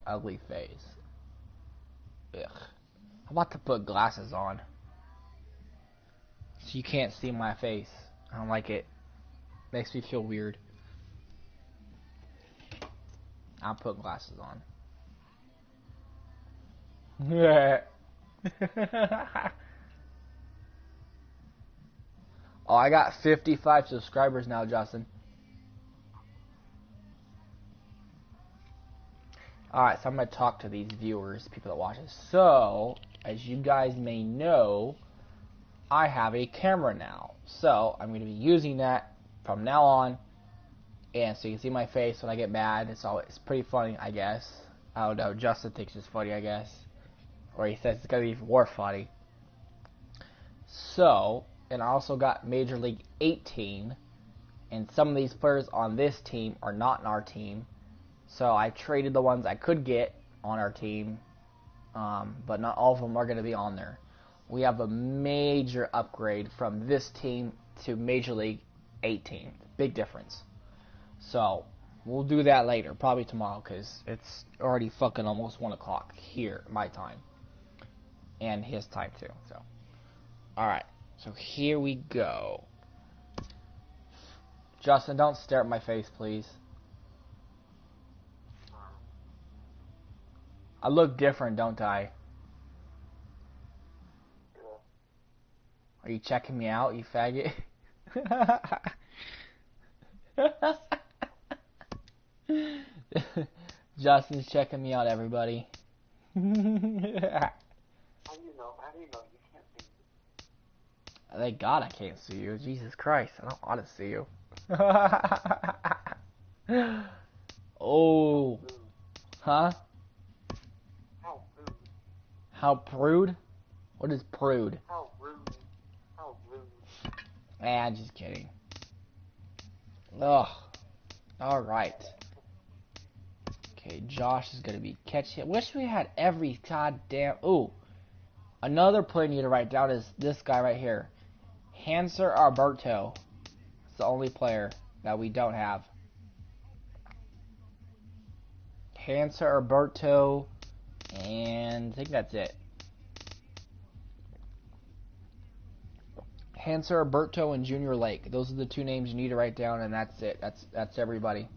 ugly face. Ugh. I'm about to put glasses on. So you can't see my face. I don't like it. Makes me feel weird. I'll put glasses on. Oh, I got 55 subscribers now, Justin. Alright, so I'm going to talk to these viewers, people that watch this. So, as you guys may know, I have a camera now. So, I'm going to be using that from now on. And so you can see my face when I get mad. It's pretty funny, I guess. I don't know, Justin thinks it's funny, I guess. Or he says it's going to be even more funny. So, and I also got Major League 18. And some of these players on this team are not in our team. So I traded the ones I could get on our team. But not all of them are going to be on there. We have a major upgrade from this team to Major League 18. Big difference. So, we'll do that later. Probably tomorrow, because it's already fucking almost 1 o'clock here, my time. And his time, too. So, alright. So, here we go. Justin, don't stare at my face, please. I look different, don't I? Are you checking me out, you faggot? Justin's checking me out, everybody. How do you know? How do you know you can't see me? Thank God I can't see you. Jesus Christ, I don't want to see you. Oh. Huh? How rude. How prude? What is prude? How rude. How rude. I'm just kidding. Ugh. Alright. Okay, Josh is gonna be catching. Wish we had every goddamn. Ooh. Another player you need to write down is this guy right here. Hanser Alberto. It's the only player that we don't have. Hanser Alberto. And I think that's it. Hanser Alberto and Junior Lake. Those are the two names you need to write down, and that's it. That's everybody.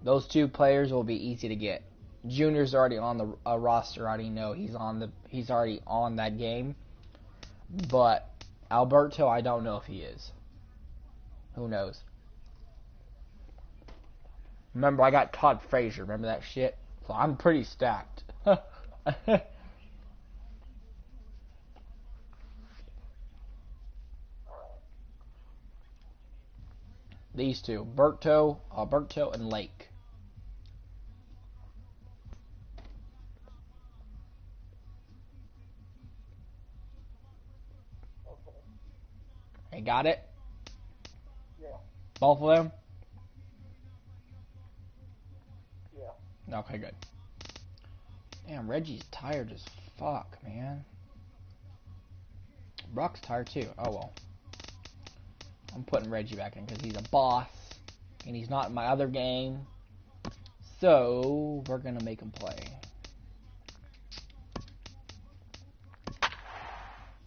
Those two players will be easy to get. Junior's already on the roster. I already know he's already on that game. But Alberto, I don't know if he is. Who knows? Remember, I got Todd Frazier. Remember that shit? So I'm pretty stacked. These two, Alberto, and Lake. Hey, got it? Yeah. Both of them? Yeah. Okay, good. Damn, Reggie's tired as fuck, man. Brock's tired too. Oh well. I'm putting Reggie back in because he's a boss. And he's not in my other game. So, we're going to make him play.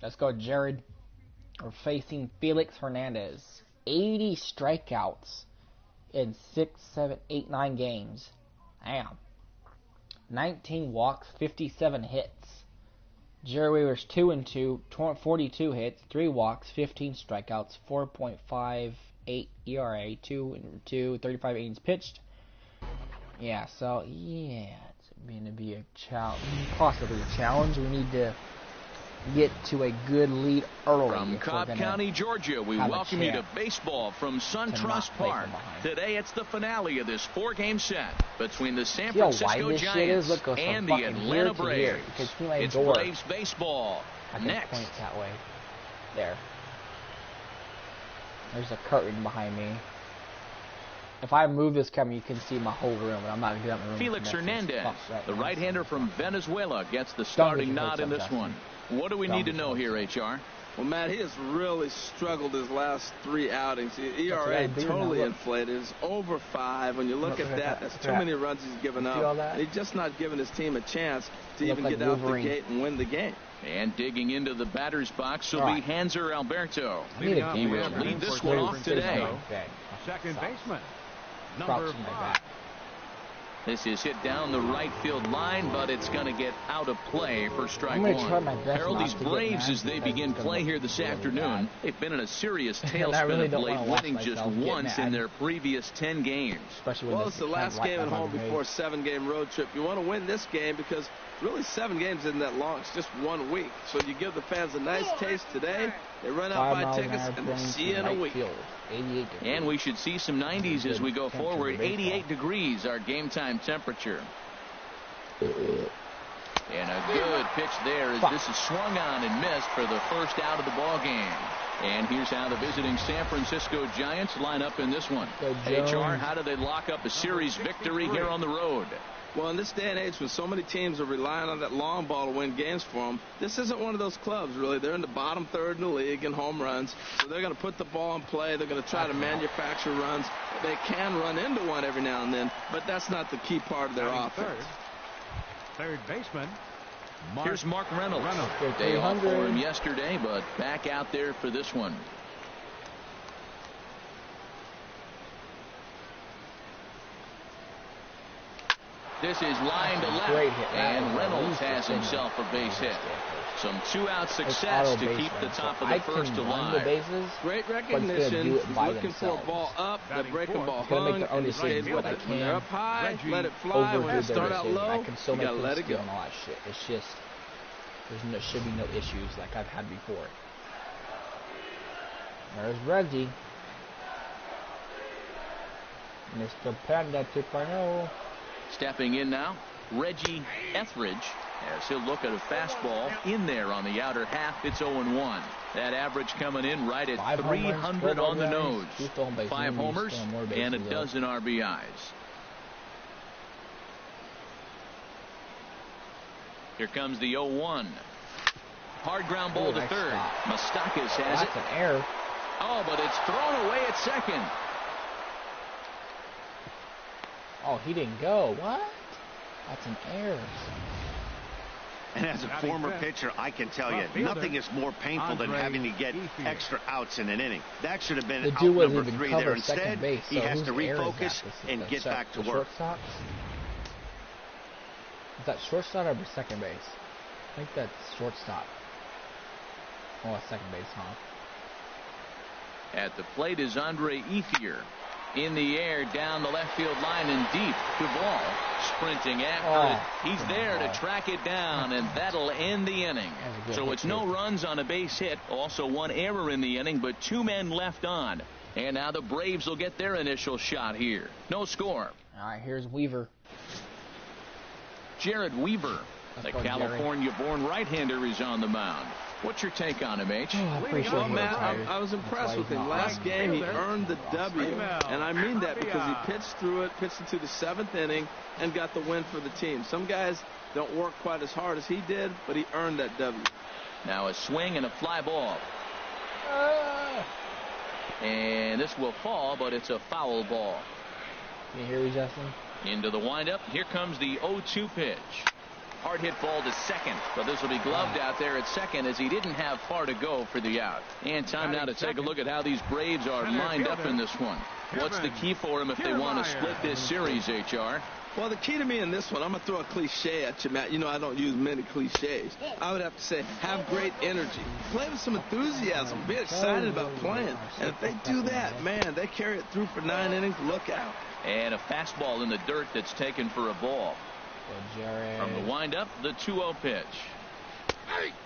Let's go, Jared. We're facing Felix Hernandez. 80 strikeouts in 6, 7, 8, 9 games. Damn. 19 walks, 57 hits. Jerry Wheeler's 2-2, 42 hits, 3 walks, 15 strikeouts, 4.58 ERA, 2-2, 35 innings pitched. Yeah, so yeah, it's going to be a challenge, possibly a challenge. We need to get to a good lead early. From Cobb County, Georgia, we welcome you to baseball from SunTrust Park. Today, it's the finale of this 4-game set between the San Francisco Giants and the Atlanta Braves. It's Braves baseball. Next. Point that way. There. There's a curtain behind me. If I move this camera, you can see my whole room, and I'm not going to get up in the room. Felix Hernandez, the right-hander from Venezuela, gets the starting nod in this one. What do we need to know here, HR? Well, Matt, he has really struggled his last 3 outings. The ERA totally inflated. It's over 5. When you look at that, that's too many runs he's given up. And he's just not giving his team a chance to even get out the gate and win the game. And digging into the batter's box will be Hanser Alberto. He will lead this one off today. Second baseman, number 5. This is hit down the right field line, but it's going to get out of play for strike one. Harold, these Braves, as they begin play here this afternoon, they've been in a serious tailspin of late, winning just once in their previous 10 games. Well, it's the last game at home before a 7-game road trip. You want to win this game because really 7 games isn't that long. It's just 1 week. So you give the fans a nice taste today. They run out buy tickets, and they'll see you in a week. And we should see some 90s as we go forward. 88 degrees, our game time temperature. And a good pitch there as this is swung on and missed for the first out of the ball game. And here's how the visiting San Francisco Giants line up in this one. HR, how do they lock up a series victory here on the road? Well, in this day and age, when so many teams are relying on that long ball to win games for them, this isn't one of those clubs, really. They're in the bottom third in the league in home runs, so they're going to put the ball in play. They're going to try to manufacture runs. They can run into one every now and then, but that's not the key part of their offense. Third baseman. Here's Mark Reynolds. Day off for him yesterday, but back out there for this one. This is line to left, and Reynolds has himself a base hit. Some 2-out success to keep the top of the first alive. Great recognition. He's looking for a ball up. The breaking ball hung, and he stays with it. When they're up high, let it fly. When they start out low, you got to let it go. It's just, should be no issues like I've had before. There's Reggie. Mr. Panda 2.0. Stepping in now, Reggie Etheridge, as he'll look at a fastball in there on the outer half. It's 0-1. That average coming in right at 300 on the nose. 5 homers and a dozen RBIs. Here comes the 0-1. Hard ground ball to third. Moustakas has it. That's an error. Oh, but it's thrown away at second. Oh, he didn't go. What? That's an error. And as a former pitcher, I can tell you, nothing is more painful than having to get extra outs in an inning. That should have been out number 3 there. Instead, he has to refocus and get back to work. Shortstop? Is that shortstop or second base? I think that's shortstop. Oh, second base, huh? At the plate is Andre Ethier. In the air, down the left field line and deep. Duvall sprinting after it. He's there to track it down, and that'll end the inning. So it's no runs on a base hit. Also 1 error in the inning, but 2 men left on. And now the Braves will get their initial shot here. No score. All right, here's Weaver. Jared Weaver, the California-born right-hander, is on the mound. What's your take on him, H? Well, Matt, I was impressed with him. Last game, he earned the W, and I mean that because he pitched through it, pitched into the 7th inning, and got the win for the team. Some guys don't work quite as hard as he did, but he earned that W. Now a swing and a fly ball. And this will fall, but it's a foul ball. Can you hear me, Justin? Into the windup. Here comes the 0-2 pitch. Hard hit ball to second, but this will be gloved out there at second as he didn't have far to go for the out. And time now to take a look at how these Braves are lined up in this one. What's the key for them if they want to split this series, HR? Well, the key to me in this one, I'm going to throw a cliche at you, Matt. You know I don't use many cliches. I would have to say have great energy. Play with some enthusiasm. Be excited about playing. And if they do that, man, they carry it through for 9 innings. Look out. And a fastball in the dirt that's taken for a ball. From the windup, the 2-0 pitch.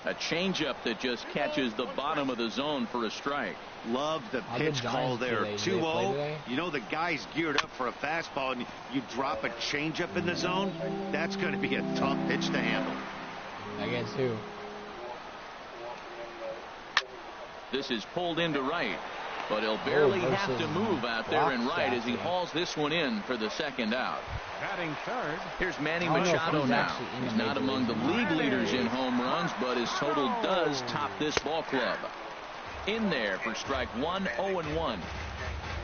A changeup that just catches the bottom of the zone for a strike. Love the pitch call there. 2-0. You know the guy's geared up for a fastball, and you drop a changeup in the zone. That's going to be a tough pitch to handle. Against who? This is pulled into right, but he'll barely have to move out there in right as he hauls this one in for the second out. Batting third. Here's Manny Machado now. He's not among the league leaders in home runs, but his total does top this ball club. In there for strike one, 0-1.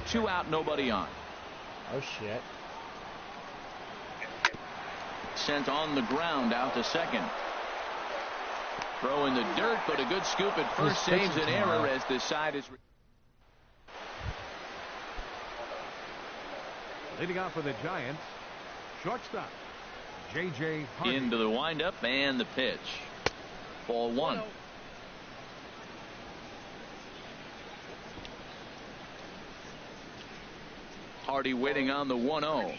2 out, nobody on. Oh, shit. Sent on the ground out to second. Throw in the dirt, but a good scoop at first. Saves an error as the side is... Leading off for the Giants, shortstop, J.J. Hardy. Into the windup and the pitch. Ball 1. Hardy waiting on the 1-0.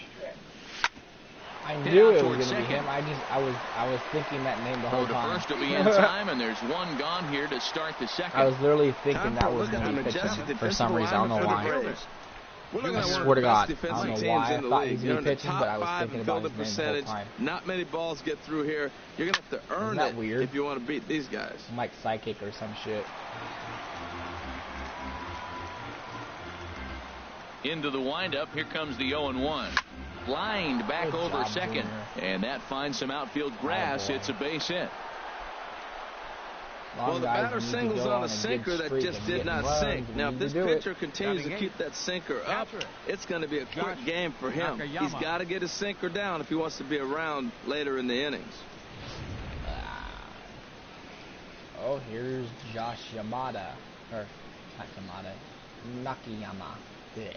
I knew it was going to be him. I was thinking that name the whole time. First will be in time, and there's one gone here to start the second. I was literally thinking that was going to be pitching for some reason. I don't know why. I swear to God, I don't know why I thought he was going to be pitching, but I was thinking about his name the whole time. Not many balls get through here. You're going to have to earn it if you want to beat these guys. Mike Psychic or some shit. Into the windup. Here comes the 0-1. Lined back over second. And that finds some outfield grass. It's a base hit. Well, the batter singles on a sinker that just did not sink. Now, if this pitcher continues to keep that sinker up, it's going to be a quick game for him. He's got to get his sinker down if he wants to be around later in the innings. Oh, here's Josh Yamada. Or, not Yamada. Nakayama. Yeah.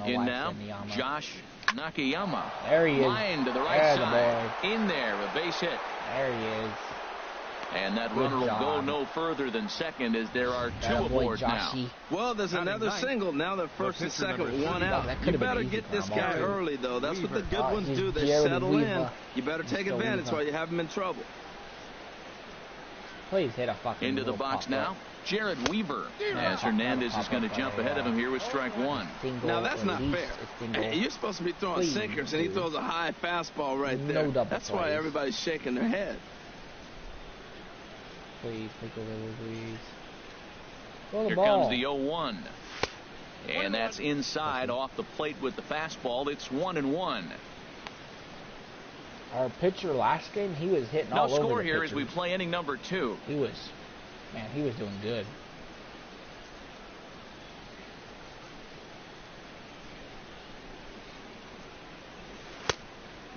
In now, Josh Nakayama. There he is. Line to the right side. In there, a base hit. There he is. And that runner will go no further than second as there are 2 aboard now. Well, there's another single. Now the first and second, 1 out. You better get this guy early, though. That's what the good ones do. They settle in. You better take advantage while you have him in trouble. Please hit a fucking into the box now. Jared Weaver, as Hernandez is going to jump ahead of him here with strike 1. Now, that's not fair. You're supposed to be throwing sinkers, and he throws a high fastball right there. That's why everybody's shaking their head. Please, take a little, please. Here comes the 0-1. And that's inside off the plate with the fastball. It's 1-1. Our pitcher last game, he was hitting all over the No score here pitchers. as we play inning number 2. He was doing good.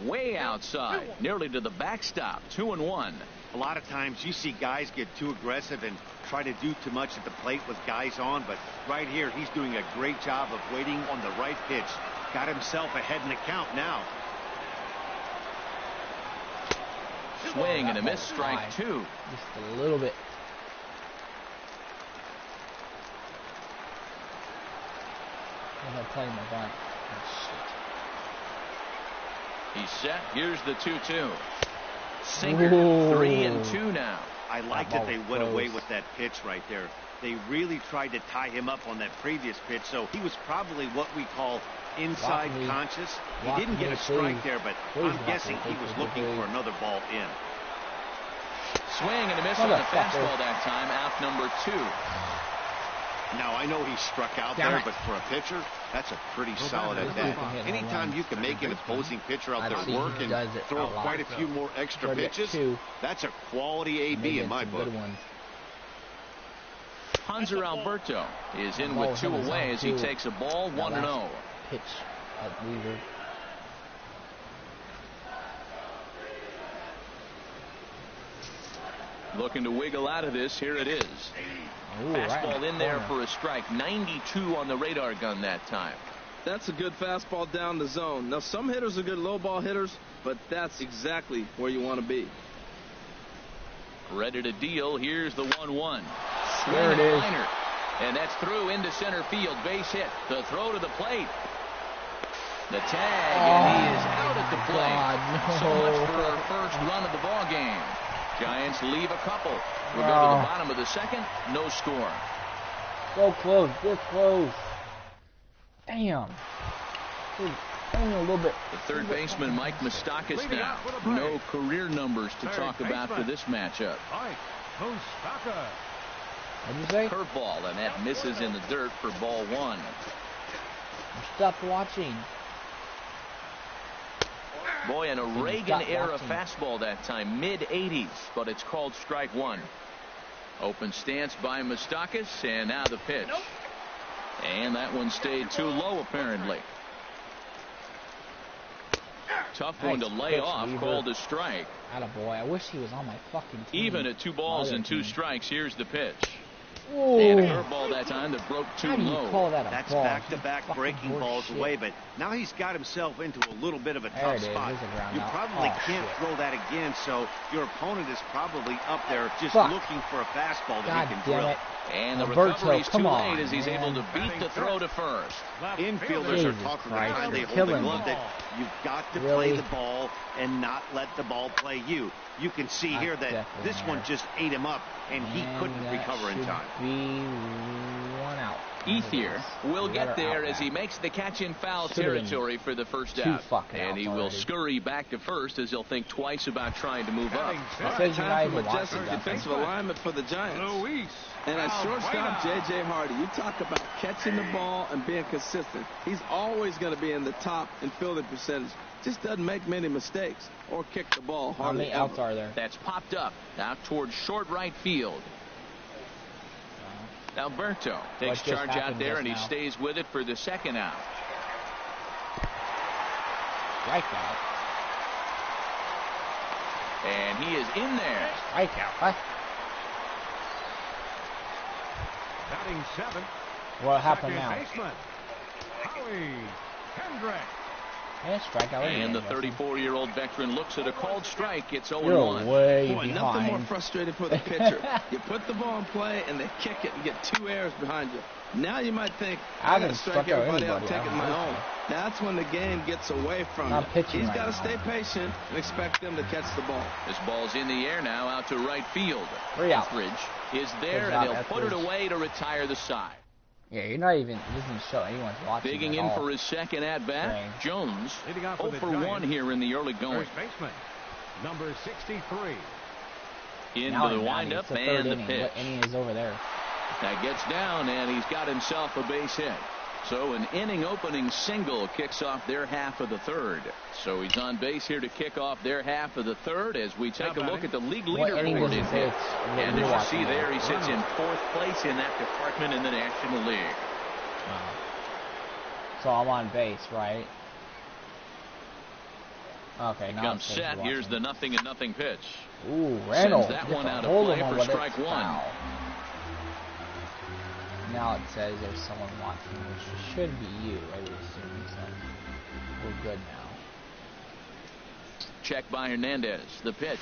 Way outside, nearly to the backstop. 2-1. A lot of times you see guys get too aggressive and try to do too much at the plate with guys on, but right here he's doing a great job of waiting on the right pitch. Got himself ahead in the count now. Swing and a miss, strike 2. Just a little bit. I'm not playing my bunt. Oh, shit. He's set. Here's the 2-2. Sinker. 3-2 now. I like that they went away with that pitch right there. They really tried to tie him up on that previous pitch, so he was probably what we call inside conscious. He didn't get a strike there, but I'm guessing he was looking for another ball in. Swing and a miss on the fastball that time. Out number 2. Now, I know he struck out there, but for a pitcher, that's a pretty solid at bat. Anytime you can make an opposing pitcher out there work and throw quite a few more extra pitches, that's a quality AB in my book. Hanser Alberto is in with 2 away as he takes a ball. 1-0. Pitch at Weaver. Looking to wiggle out of this. Here it is. Ooh, fastball in there for a strike. 92 on the radar gun that time. That's a good fastball down the zone. Now, some hitters are good low ball hitters, but that's exactly where you want to be. Ready to deal. Here's the 1-1. There it is. And that's through into center field. Base hit. The throw to the plate. The tag, and he is out at the plate. God, no. So much for our first run of the ball game. Giants leave a couple. We'll go to the bottom of the second. No score. So close. This close. Damn. Only a little bit. The third baseman, Mike Moustakas, now. No career numbers to talk about for this matchup. What'd you say? Curveball, and that misses in the dirt for ball 1. Stop watching. Boy, an Reagan-era fastball that time, mid-80s, but it's called strike 1. Open stance by Moustakas, and now the pitch. Nope. And that one stayed too low, apparently. Tough one to lay off, called a strike. Attaboy, I wish he was on my fucking team. Even at 2 balls and 2 strikes, here's the pitch. Ooh. And a curveball that time that broke too low. Call that a That's ball? back-to-back breaking balls away, but now he's got himself into a little bit of a tough spot. You probably can't throw that again, so your opponent is probably up there just looking for a fastball that he can drill. And the recovery's too late as he's able to beat the throw to first. Infielders are taught from the time they hold the glove that you've got to play the ball and not let the ball play you. You can see here that this one just ate him up, and he couldn't recover in time. Be 1 out. Ethier will get there as he makes the catch in foul territory for the first out. And he will scurry back to first as he'll think twice about trying to move up. Time for majestic defensive alignment for the Giants. And at shortstop, J.J. Hardy, you talk about catching the ball and being consistent. He's always going to be in the top in fielding percentage. Just doesn't make many mistakes or kick the ball hardly ever. How many outs are there? That's popped up out towards short right field. Alberto takes charge out there, and he stays with it for the second out. Strikeout. And he is in there. Strikeout. Huh? Batting 7. What happened now? Baseman, Howie Kendrick. And the 34-year-old veteran looks at a called strike. It's 0-1. You're way behind. Nothing more frustrating for the pitcher. You put the ball in play, and they kick it and get 2 errors behind you. Now you might think, I got to strike everybody out, take it my own. That's when the game gets away from you. He's got to stay patient and expect them to catch the ball. This ball's in the air now out to right field. Etheridge is there, and he'll put it away to retire the side. Yeah, you're not even, it doesn't show anyone's watching. Digging in for his second at-bat, Jones 0 for 1 here in the early going. First baseman, number 63. Into the windup and the pitch. What inning is over there? That gets down, and he's got himself a base hit. So an inning-opening single kicks off their half of the third. So he's on base here to kick off their half of the third as we take a look at the league leaderboard in hits. And as you see there, he sits in 4th place in that department in the National League. So I'm on base, right? Okay, now comes set. Here's the 0-0 pitch. Ooh, Reynolds. Sends that one out of play for strike 1. Now it says there's someone watching, which should be you, I would assume. So we're good now. Check by Hernandez. The pitch.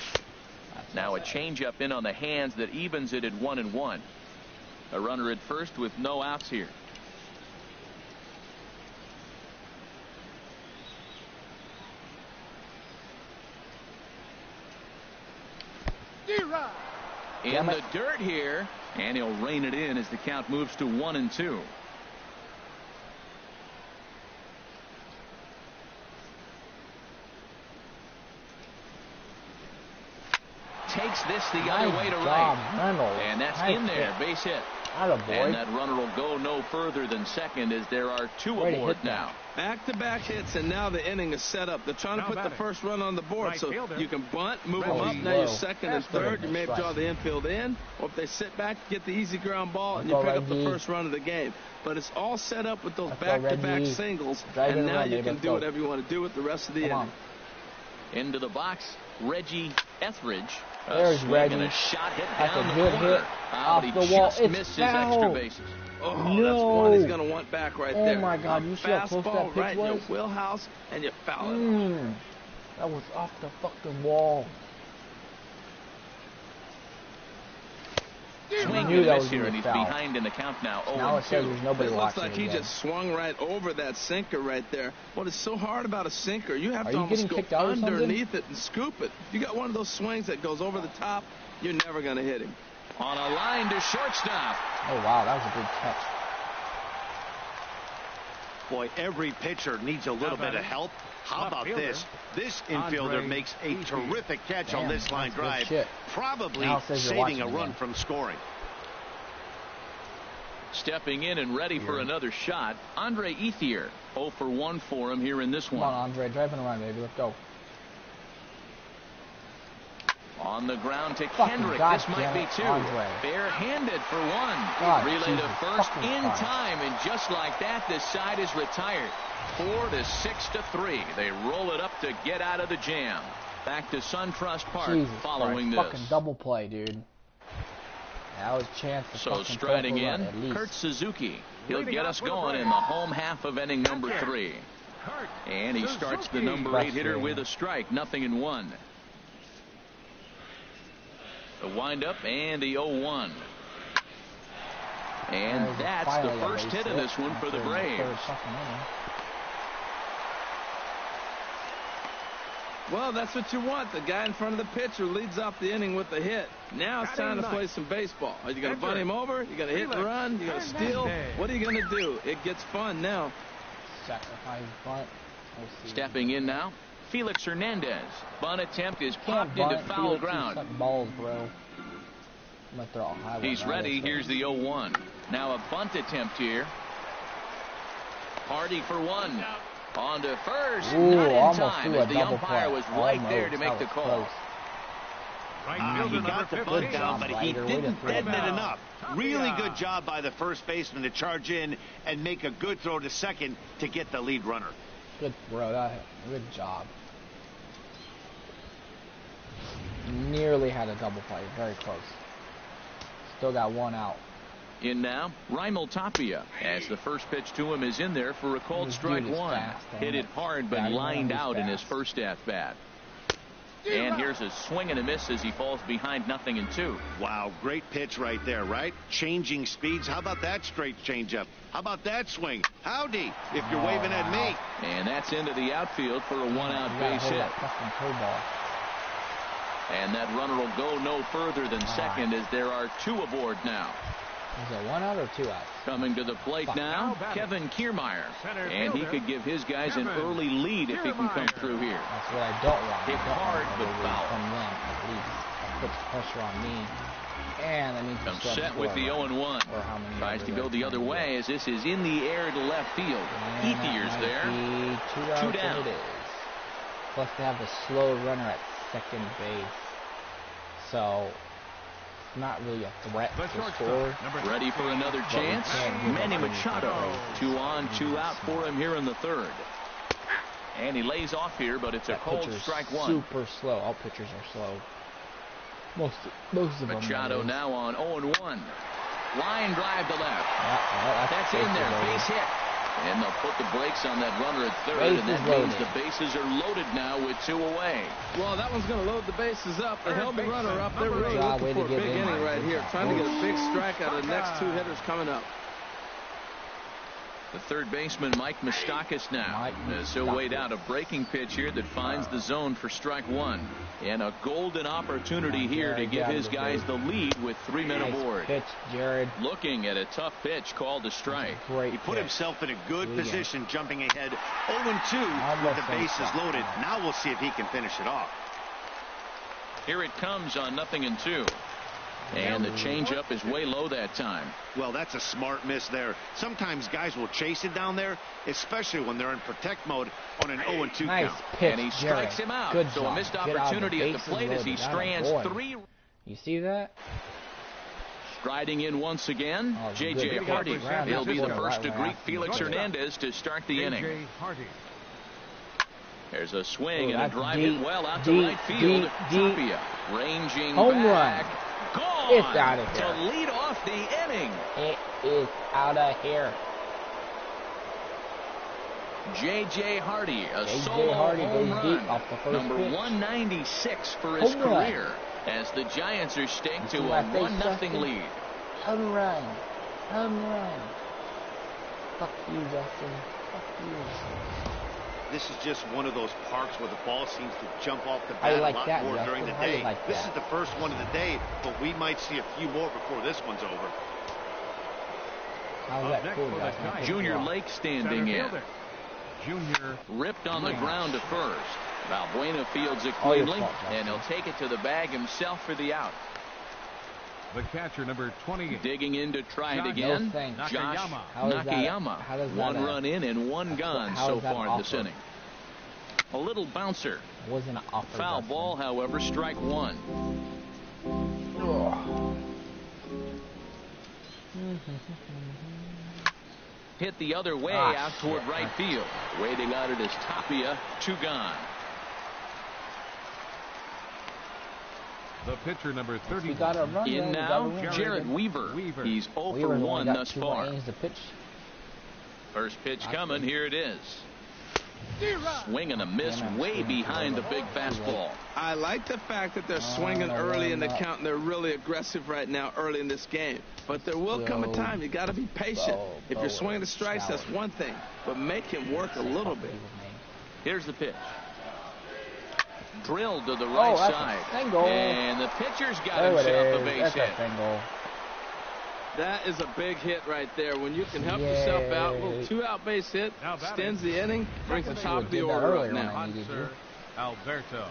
Now a changeup in on the hands that evens it at 1-1. A runner at first with no outs here. In the dirt here, and he'll rein it in as the count moves to 1-2. Takes this the other way to right. Reynolds. And that's in there. Base hit. And that runner will go no further than second as there are 2 aboard now. Back-to-back hits, and now the inning is set up. They're trying to put the first run on the board, so you can bunt, move them up. Now you're second and third. You may draw the infield in, or if they sit back, get the easy ground ball, and you pick up the first run of the game. But it's all set up with those back-to-back singles, and now you can do whatever you want to do with the rest of the inning. Into the box, Reggie Etheridge. There's Reggie. And a shot hit That's down a good hit off the wall. It's missed his extra bases. Oh, that's one he's going to want back right there. Oh, my God. You see how close that pitch right was? In your wheelhouse, and you foul it. That was off the fucking wall. Swing and miss here, and he's behind in the count now. Now it says there's nobody watching. It looks like he just swung right over that sinker right there. What is so hard about a sinker? You have to almost go underneath it and scoop it. If you got one of those swings that goes over the top, you're never going to hit him. On a line to shortstop. Oh, wow, that was a good catch. Boy, every pitcher needs a little bit of help. How about this? This infielder makes a terrific catch on this line drive, probably saving a run from scoring. Stepping in and ready for another shot, Andre Ethier. 0 for 1 for him here in this one. Come on, Andre, driving around, baby. Let's go. On the ground to Kendrick. This might be two. Barehanded for one. Relay to first in time, and just like that, this side is retired. 4-6-3. They roll it up to get out of the jam. Back to SunTrust Park following this. Fucking double play, dude. That was a chance to so striding in, Kurt Suzuki. He'll get us going in the home half of inning number 3. And he starts the number 8 hitter with a strike. 0-1. The windup and the 0-1. And that's the first hit of this one for the Braves. Well, that's what you want. The guy in front of the pitcher leads off the inning with the hit. Now it's time to play some baseball. Are you going to bunt him over? You going to hit and run? You going to steal? What are you going to do? It gets fun now. Sacrifice bunt. Stepping in now, Felix Hernandez. Bunt attempt is popped into foul ground. Balls, bro. I'm gonna throw a high one. He's ready. Here's the 0-1. Now a bunt attempt here. Hardy for one. On to first. Ooh, not in time as the umpire was right there to make the call. He got the bunt down, but he didn't deaden it enough. Really good job by the first baseman to charge in and make a good throw to second to get the lead runner. Good throw. Good job. Nearly had a double play. Very close. Still got one out. In now, Raimel Tapia, as the first pitch to him is in there for a called strike one. Hit it hard, but lined out in his first at-bat. And here's a swing and a miss as he falls behind 0-2. Wow, great pitch right there, right? Changing speeds. How about that straight changeup? How about that swing? Howdy, if you're waving at me. And that's into the outfield for a one-out base hit. And that runner will go no further than second as there are 2 aboard now. Is it 1 out or 2 out? Coming to the plate now, Kevin Kiermaier. And he could give his guys an early lead if he can come through here. That's what I don't want. Hit hard but foul. From them, at least. That puts pressure on me. And that means I'm set with the 0-1. Tries to go the other way as this is in the air to left field. Ethier's there. 2 down. It is. Plus they have a slow runner at second base. So not really a threat to score. Ready for another chance. Manny Machado. 2 on, 2 out for him here in the 3rd. And he lays off here, but it's a cold strike one. Super slow. All pitchers are slow. Most of them. Machado now on 0-1. Line drive to left. That's in there. Base hit. And they'll put the brakes on that runner at 3rd, and that means the bases are loaded now with 2 away. Well, that one's going to load the bases up. They held the runner up. They're really looking for a big inning right here, trying to get a big strike out of the next 2 hitters coming up. The third baseman, Mike Moustakas, now as he'll wait out a breaking pitch here that finds the zone for strike one. And a golden opportunity here to give his guys the lead with 3 men aboard. Pitch, Jared. Looking at a tough pitch called a strike. He put himself in a good position, jumping ahead 0-2 with the bases loaded. Now we'll see if he can finish it off. Here it comes on 0-2. And the changeup is way low that time. Well, that's a smart miss there. Sometimes guys will chase it down there, especially when they're in protect mode on an 0-2 nice count. Pitch, and he strikes him out. Good so job. A missed opportunity at the plate as he strands 3. You see that? Striding in once again, J.J. Hardy. He'll be the first to greet Felix Hernandez to start the inning. There's a swing and a drive hit well out to right field. Tapia ranging back. Gone it's out of here. To lead off the inning. It is out of here. J.J. Hardy, a solo home run. Off the first Number pitch. 196 for his career as the Giants are staked to a 1-0 lead. Home run. Home run. Fuck you, Justin. Fuck you. This is just one of those parks where the ball seems to jump off the bat a lot more during the day. This is the first one of the day, but we might see a few more before this one's over. How's that cool, Justin? Junior Lake standing in. Ripped on the ground to first. Valbuena fields it cleanly, and he'll take it to the bag himself for the out. The catcher, number 20. Digging in to try it again. Josh Nakayama. 1 run in and 1 gone so far in this inning. A little bouncer. Wasn't an foul ball, however, strike one. Hit the other way out toward right field. Waiting on it is Tapia. 2 gone. The pitcher, number 30. In now, Jared Weaver. He's 0 for 1 thus far. First pitch coming. Here it is. Swing and a miss way behind the big fastball. I like the fact that they're swinging early in the count, and they're really aggressive right now early in this game. But there will come a time you got to be patient. If you're swinging the strikes, that's one thing, but make him work a little bit. Here's the pitch. Drilled to the right side. And the pitcher's got himself a base hit. That is a big hit right there. When you can help yourself out, a little 2-out base hit, extends the inning, brings the top of the order up now. Alberto.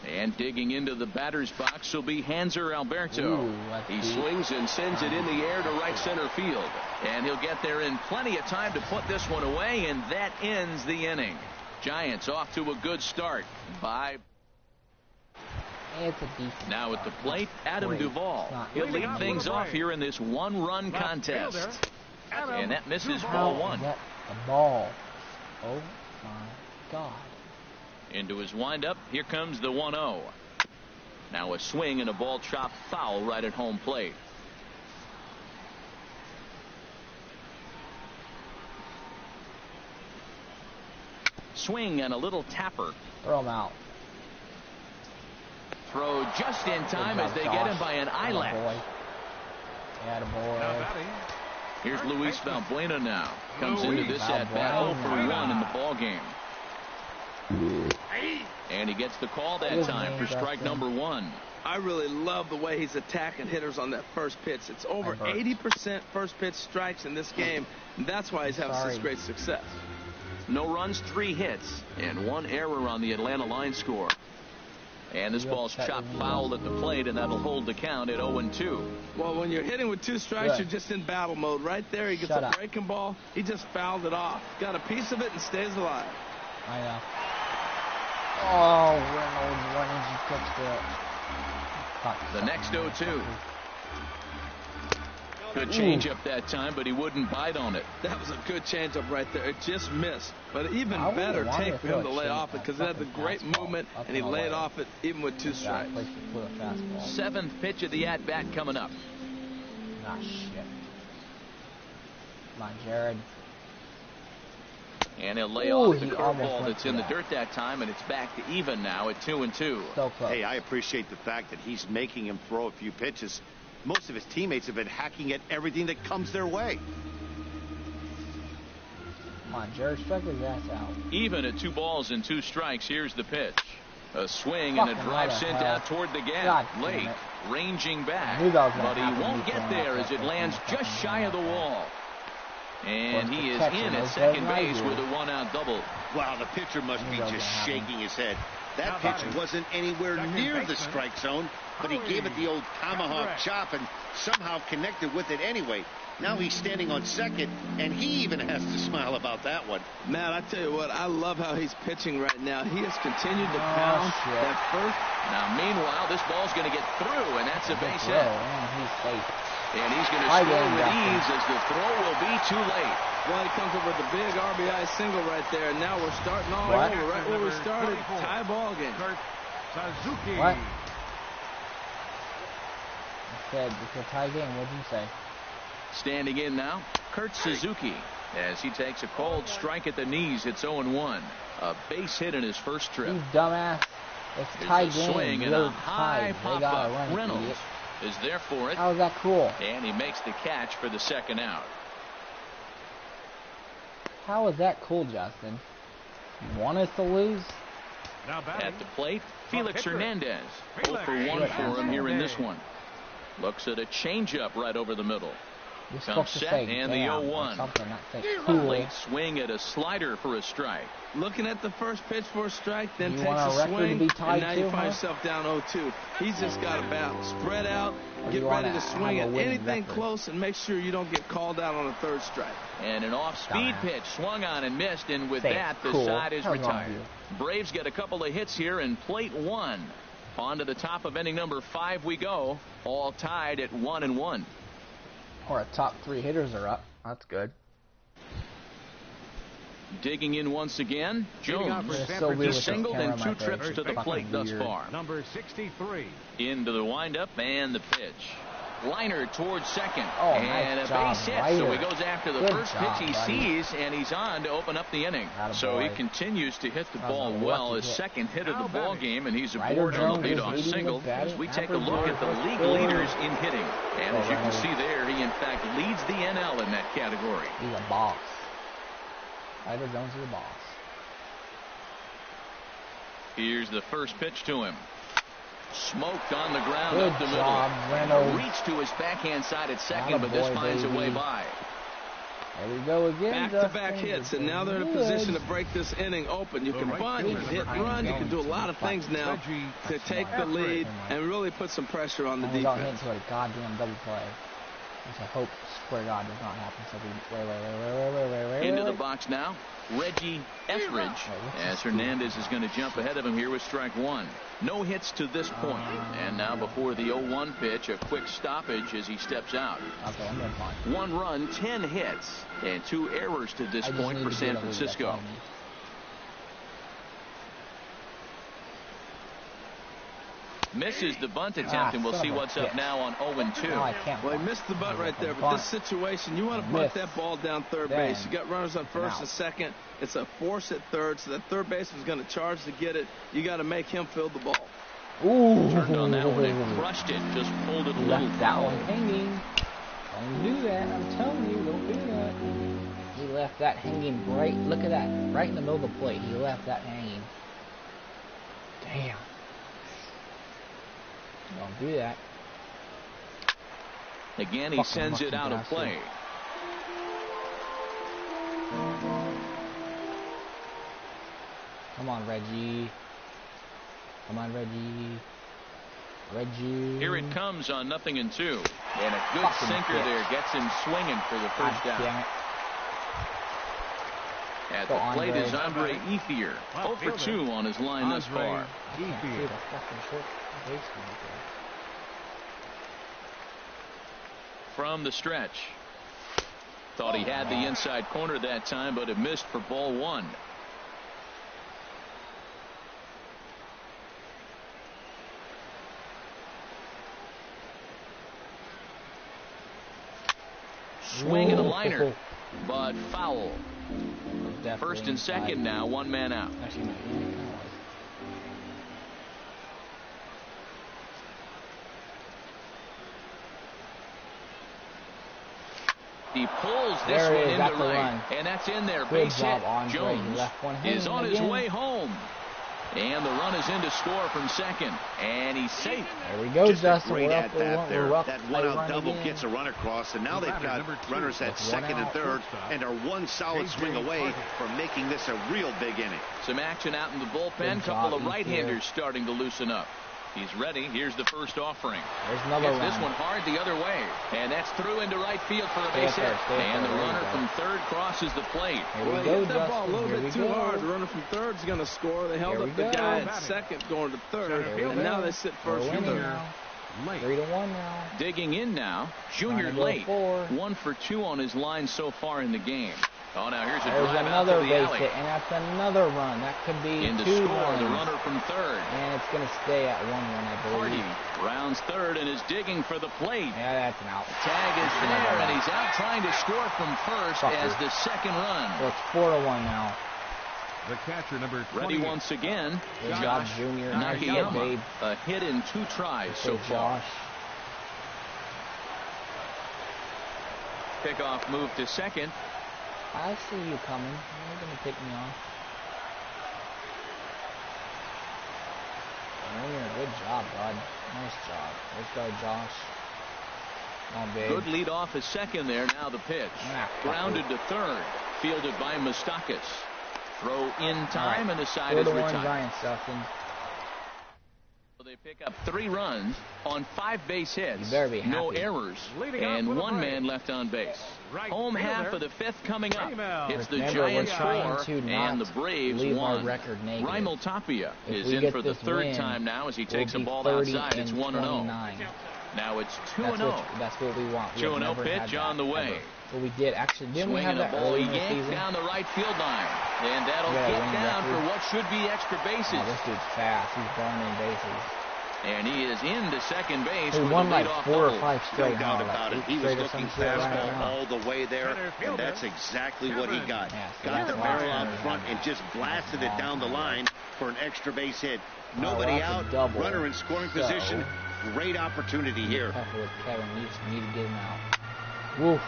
And digging into the batter's box will be Hanser Alberto. He swings and sends it in the air to right center field. And he'll get there in plenty of time to put this one away, and that ends the inning. Giants off to a good start by... Now at the plate, Adam Duvall. He'll lead things off here in this 1-run contest. And that misses ball 1. A ball. Oh my God. Into his windup, here comes the 1-0. Now a swing and a ball chopped foul right at home plate. Swing and a little tapper. Throw him out. Throw just in time as they get him by an eyelash. Here's Luis Valbuena now. Comes into this at-bat 0 for 1 in the ball game. And he gets the call that time for strike number 1. I really love the way he's attacking hitters on that first pitch. It's over 80% first pitch strikes in this game, and that's why he's having such great success. No runs, 3 hits, and 1 error on the Atlanta line score. And this ball's chopped foul at the plate, and that'll hold the count at 0-2. Well, when you're hitting with 2 strikes, you're just in battle mode. Right there, he gets a breaking ball. He just fouled it off. Got a piece of it and stays alive. I know. Oh, Reynolds, why didn't you catch that? The next 0-2. Good changeup that time, but he wouldn't bite on it. That was a good changeup right there. It just missed. But even better take for him to lay off it because it had the great movement, and he laid off it even with 2 strikes. 7th pitch of the at-bat coming up. Ah, shit. Come on, Jared. And he'll lay off the curveball that's in the dirt that time, and it's back to even now at 2-2. So close. Hey, I appreciate the fact that he's making him throw a few pitches. Most of his teammates have been hacking at everything that comes their way. Come on, Jared, strike his ass out. Even at 2 balls and 2 strikes, here's the pitch. A swing and a drive sent out toward the gap. Late, ranging back, but he won't get there as it lands just shy of the wall. And he is in at second base with a 1-out double. Wow, the pitcher must be just shaking his head. That pitch wasn't anywhere near the strike zone, but he gave it the old tomahawk chop and somehow connected with it anyway. Now he's standing on second, and he even has to smile about that one. Matt, I tell you what, I love how he's pitching right now. He has continued to pound that first. Now, meanwhile, this ball's going to get through, and that's a base hit. He's safe. And he's going to score with ease as the throw will be too late. Well, he comes up with a big RBI single right there, and now we're starting all over right where we started. Tie ball game. Suzuki. What? It's a tie game. What did you say? Standing in now, Kurt Suzuki, as he takes a cold strike at the knees. It's 0-1. A base hit in his first trip. You dumbass. It's a tie game. Swing and a high pop-up. Reynolds is there for it. How is that cool? And he makes the catch for the 2nd out. How is that cool, Justin? You want us to lose? At the plate, Felix Hernandez. 0 for 1 for him here in this one. Looks at a changeup right over the middle. Comes set and the 0-1. Cool. Late swing at a slider for a strike. Looking at the first pitch for a strike, then takes a swing, and now you find yourself down 0-2. He's just got to bat, spread out, get ready to swing at anything close, and make sure you don't get called out on a third strike. And an off-speed pitch swung on and missed, and with that, the side is retired. Braves get a couple of hits here in plate 1. On to the top of inning number 5 we go, all tied at 1-1. Our top 3 hitters are up. That's good. Digging in once again, Jones. He's singled in 2 trips to the plate thus far. Number 63. Into the windup and the pitch. Liner towards second. And a base hit. So he goes after the first pitch he sees, and he's on to open up the inning. So he continues to hit the ball well. His second hit of the ball game, and he's aboard on the leadoff single as we take a look at the league leaders in hitting. And as you can see there, he in fact leads the NL in that category. He's a boss. Ryder Jones is a boss. Here's the first pitch to him. Smoked on the ground Good up the job, middle. Reynolds. Reach to his backhand side at second, but this finds a way by. There we go again. Back-to-back hits, and now they're in a position to break this inning open. You can bunt, you can hit and run, you can do a lot of things now to take the lead and really put some pressure on the defense. Without hitting to a goddamn double play. Which I hope, swear to God, does not happen. So wait. Into the box now, Reggie Etheridge, as Hernandez is going to jump ahead of him here with strike 1. No hits to this point. And now before the 0-1 pitch, a quick stoppage as he steps out. Okay, I'm doing fine. 1 run, 10 hits, and 2 errors to this point for San Francisco. Misses the bunt attempt, and we'll see what's up now on 0-2. Well, he missed the bunt right there, but this situation, you want to bunt that ball down third base. You got runners on first and second. It's a force at third, so that third baseman's going to charge to get it. You got to make him field the ball. Ooh. Turned on that one and crushed it. Just pulled it a little Left that one hanging. Don't do that. I'm telling you, don't do that. He left that hanging right. Look at that. Right in the middle of the plate. He left that hanging. Damn. Don't do that. Again, he sends it out of play. Come on, Reggie. Come on, Reggie. Reggie. Here it comes on 0-2. And a good sinker there gets him swinging for the first out. At the plate is Andre Ethier. 0 for 2 on his line thus far. From the stretch. Thought he had the inside corner that time, but it missed for ball 1. Swing and a liner, but foul. First and second now, 1 man out. He pulls this one into right, and that's in there. Base hit. Jones is on his way home. And the run is in to score from second. And he's safe. There we go, Justin. Great at bat there. That one-out double gets a run across, and now they've got runners at second and third and are one solid swing away from making this a real big inning. Some action out in the bullpen. Couple of right-handers starting to loosen up. He's ready. Here's the first offering. There's another this one hard the other way. And that's through into right field for a base hit. And the runner from third crosses the plate. Well, he hit that ball a little bit too hard. The runner from third's going to score. They held up the guy at second going to third. And now they sit first and third. 3-1 now. Digging in now. Junior Late. 1 for 2 on his line so far in the game. Oh, now here's a drive out to the alley. And that's another run. That could be in to 2 score runs. The runner from third. And it's going to stay at 1 run, I believe. Hardy rounds third and is digging for the plate. Yeah, that's an out. Tag is there, and he's out trying to score from first as the second run. So it's 4-1 now. The catcher, number 20. Ready once again. Good job, Junior. Nakayama. A hit in 2 tries so far. Pickoff move to second. I see you coming. You're going to pick me off. Junior, good job, bud. Nice job. Let's go, Josh. Good lead off at second there. Now the pitch. Grounded to third. Fielded by Moustakas. Throw in time, and the side is retired. So they pick up 3 runs on 5 base hits. No errors. And 1 man left on base. Home half of the 5th coming up. It's the Giants 4 and the Braves 1. Raimel Tapia is in for the 3rd time now as he takes a ball outside. It's 1-0. Now it's 2-0. That's what we want. 2-0 pitch on the way. But we did actually. Didn't we have that early in the season? Down the right field line, and that'll get down for what should be extra bases. Oh, this dude's fast. He's burning bases. And he is into second base. He won like 4 or 5 straight. No doubt about it. He was looking fastball all the way there, and that's exactly what he got. Got the barrel out front and just blasted it down the line for an extra base hit. Nobody out. Runner in scoring position. Great opportunity here. Kevin, we just need to get him out. Woo.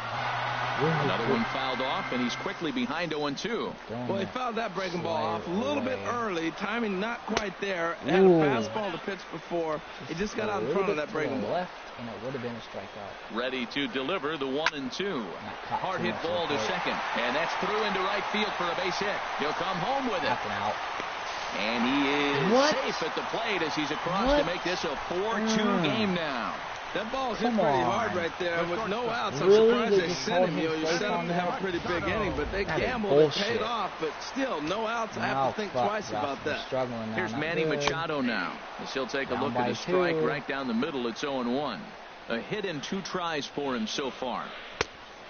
Another one fouled off, and he's quickly behind 0-2. Well, he fouled that breaking ball off a little bit early. Timing not quite there. Had a fastball to pitch before. He just got out in front of that breaking ball. Left, and it would have been a strikeout. Ready to deliver the 1-2. Hard hit ball to second, and that's through into right field for a base hit. He'll come home with it. Out. And he is safe at the plate as he's across to make this a 4-2 game now. That ball hit pretty hard right there. With no outs, I'm surprised they sent him. You set him to have a pretty big inning, but they gambled and paid off. But still, no outs. I have to think twice about that. Here's Manny Machado now. As he'll take a look at his strike right down the middle. It's 0-1. A hit in 2 tries for him so far.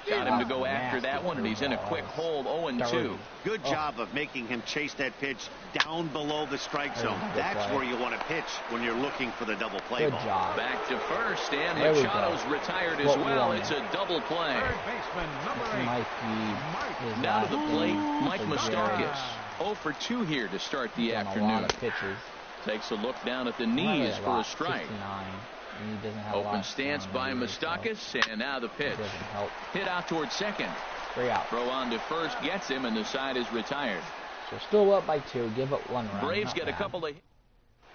Got him to go after that one, and he's in a quick hold, 0-2. Good job of making him chase that pitch down below the strike zone. That's where you want to pitch when you're looking for the double play ball. Back to first, and Machado's retired as well. It's a double play. Down to the plate, Mike Moustakas. 0 for 2 here to start the afternoon. Takes a look down at the knees for a strike. Open stance by Moustakas, and now the pitch. Hit out towards second. Throw on to first gets him, and the side is retired. So still up by 2. Give up 1 run. Braves get a couple of.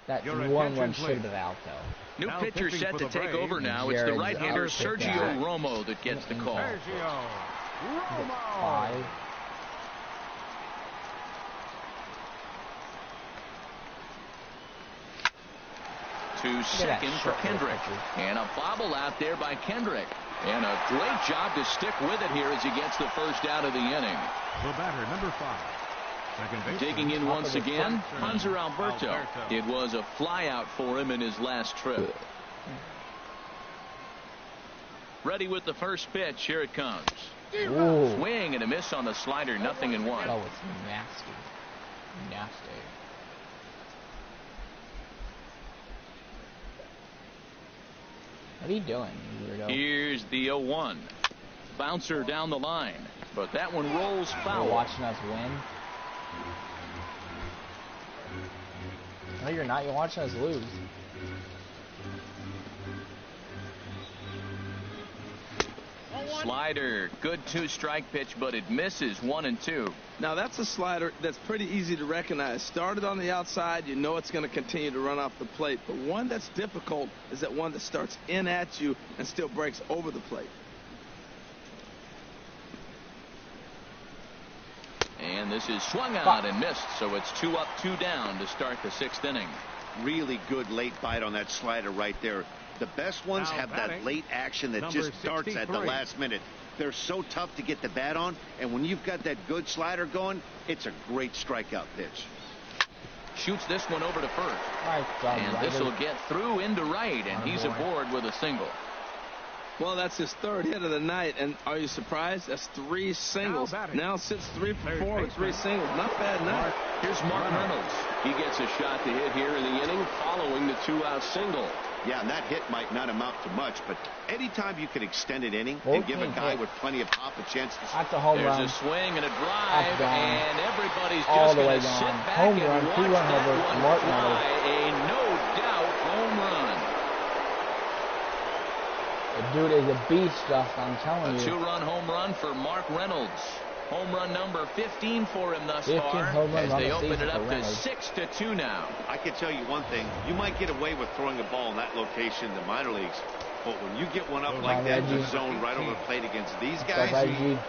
That 1 run should have been out though. New pitcher set to take over now. It's the right-hander Sergio Romo that gets the call. Sergio Romo. 5. To second for Kendrick. And a bobble out there by Kendrick. And a great job to stick with it here as he gets the first out of the inning. The batter, number 5. Second base. Digging in once again, Hanser Alberto. It was a flyout for him in his last trip. Ready with the first pitch. Here it comes. Ooh. Swing and a miss on the slider. 0-1. Oh, it's nasty. Nasty. What are you doing, weirdo? Here's the 0-1. Bouncer down the line. But that one rolls foul. You're watching us win? No, you're not. You're watching us lose. Slider. Good 2-strike pitch, but it misses. 1-2. Now, that's a slider that's pretty easy to recognize. Started on the outside, you know it's going to continue to run off the plate. But one that's difficult is that one that starts in at you and still breaks over the plate. And this is swung out and missed, so it's 2 up, 2 down to start the 6th inning. Really good late bite on that slider right there. The best ones have that late action that just starts at the last minute. They're so tough to get the bat on, and when you've got that good slider going, it's a great strikeout pitch. Shoots this one over to first. And this will get through into right, and he's aboard with a single. Well, that's his 3rd hit of the night, and are you surprised? That's 3 singles. Now sits 3 for 4 with 3 singles. Not bad night. Here's Mark Reynolds. He gets a shot to hit here in the inning following the 2-out single. Yeah, and that hit might not amount to much, but anytime you can extend an inning and give a guy with plenty of pop a chance to... That's a home run. There's a swing and a drive, and everybody's all just the way gonna sit gone. back Home and run, watch 2-run that homer, one Mark fly. Reynolds. A no-doubt home run. The dude is a beast, Justin, I'm telling you. A 2-run home run for Mark Reynolds. Home run number 15 for him thus far as they open it up to 6-2 now. I can tell you one thing. You might get away with throwing a ball in that location in the minor leagues, But when you get one up like that in the zone right over the plate against these guys,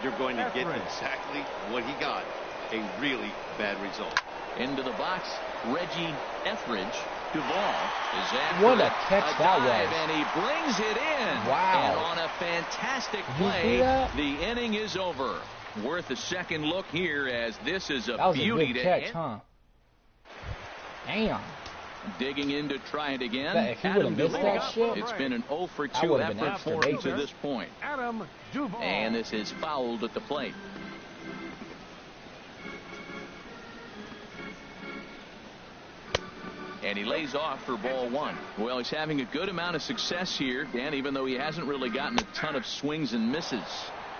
you're going to get exactly what he got. A really bad result. Into the box, Reggie Etheridge. Duvall is after what a catch that was. And he brings it in. Wow. And on a fantastic play, the inning is over. Worth a second look here, as this is a beauty to catch, huh? Damn. Digging in to try it again. If he would have missed that shit, it's been an 0 for 2 effort for him to this point. Adam Duvall. And this is fouled at the plate. And he lays off for ball 1. Well, he's having a good amount of success here, Dan, even though he hasn't really gotten a ton of swings and misses.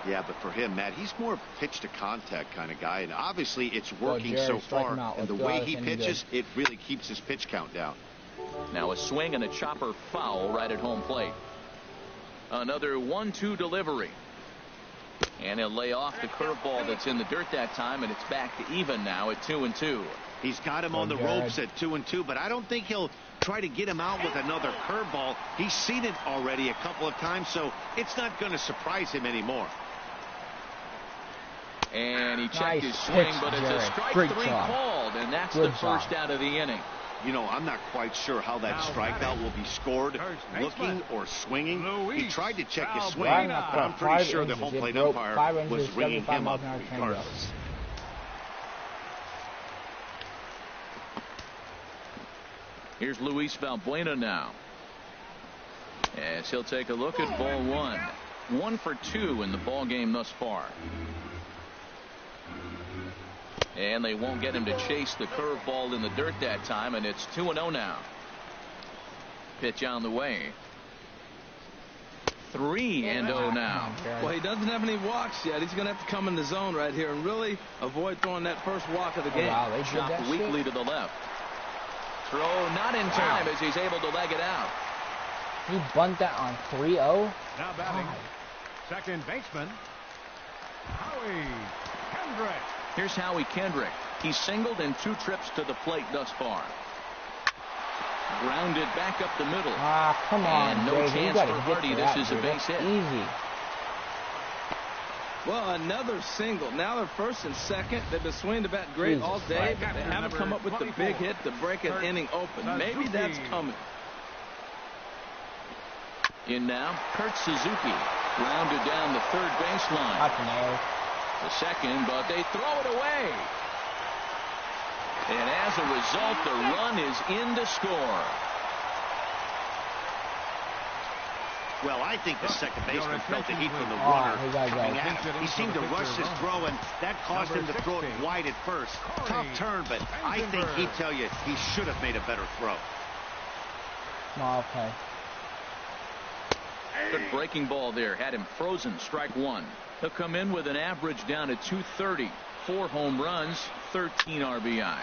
Yeah, but for him, Matt, he's more of a pitch-to-contact kind of guy, and obviously it's working so far. And the way he pitches, it really keeps his pitch count down. Now a swing and a chopper foul right at home plate. Another 1-2 delivery. And he'll lay off the curveball that's in the dirt that time, and it's back to even now at 2-2. He's got him on the ropes at 2-2, but I don't think he'll try to get him out with another curveball. He's seen it already a couple of times, so it's not going to surprise him anymore. And he checked his swing, but it's a strike 3 called, and that's the first out of the inning. You know, I'm not quite sure how that strikeout will be scored, looking or swinging. He tried to check his swing, but I'm pretty sure the home plate umpire was ringing him up regardless. Here's Luis Valbuena now, as he'll take a look at ball 1. 1 for 2 in the ball game thus far. And they won't get him to chase the curveball in the dirt that time, and it's 2-0 now. Pitch on the way. 3-0 now. Well, he doesn't have any walks yet. He's going to have to come in the zone right here and really avoid throwing that first walk of the game. Chopped weakly to the left. Throw not in time as he's able to leg it out. He bunt that on 3-0. Now batting, second baseman, Howie Kendrick. Here's Howie Kendrick. He's singled in 2 trips to the plate thus far. Grounded back up the middle. Come on, and no chance for Hardy. This is a base hit. Easy. Well, another single. Now they're first and second. They've been swinging the bat great all day, but they haven't come up with the big hit to break an inning open. Maybe that's coming. In now, Kurt Suzuki. Rounded down the third baseline. The second, but they throw it away. And as a result, the run is in to score. Well, I think the second baseman felt the heat from the runner coming at him. He seemed to rush his throw, and that caused him to throw it wide at first. Tough turn, but I think he'd tell you he should have made a better throw. Okay. Good breaking ball there. Had him frozen. Strike 1. He'll come in with an average down at 230. 4 home runs, 13 RBIs.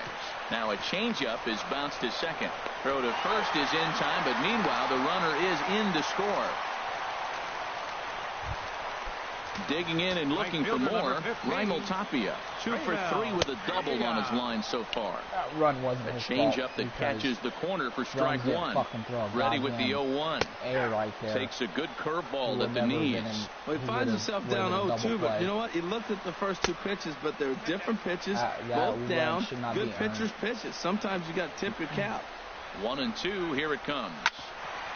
Now a changeup is bounced to second. Throw to first is in time, but meanwhile the runner is in to score. Digging in and looking for more, Raimel Tapia. 2 for 3 with a double on his line so far. That run wasn't a changeup that catches the corner for strike 1. Ready with the 0-1. Right there. Takes a good curveball at the knees. Well, he finds himself down 0-2, but you know what? He looked at the first 2 pitches, but they're different pitches, both down. Good pitchers' pitches. Sometimes you got to tip your cap. 1-2. Here it comes.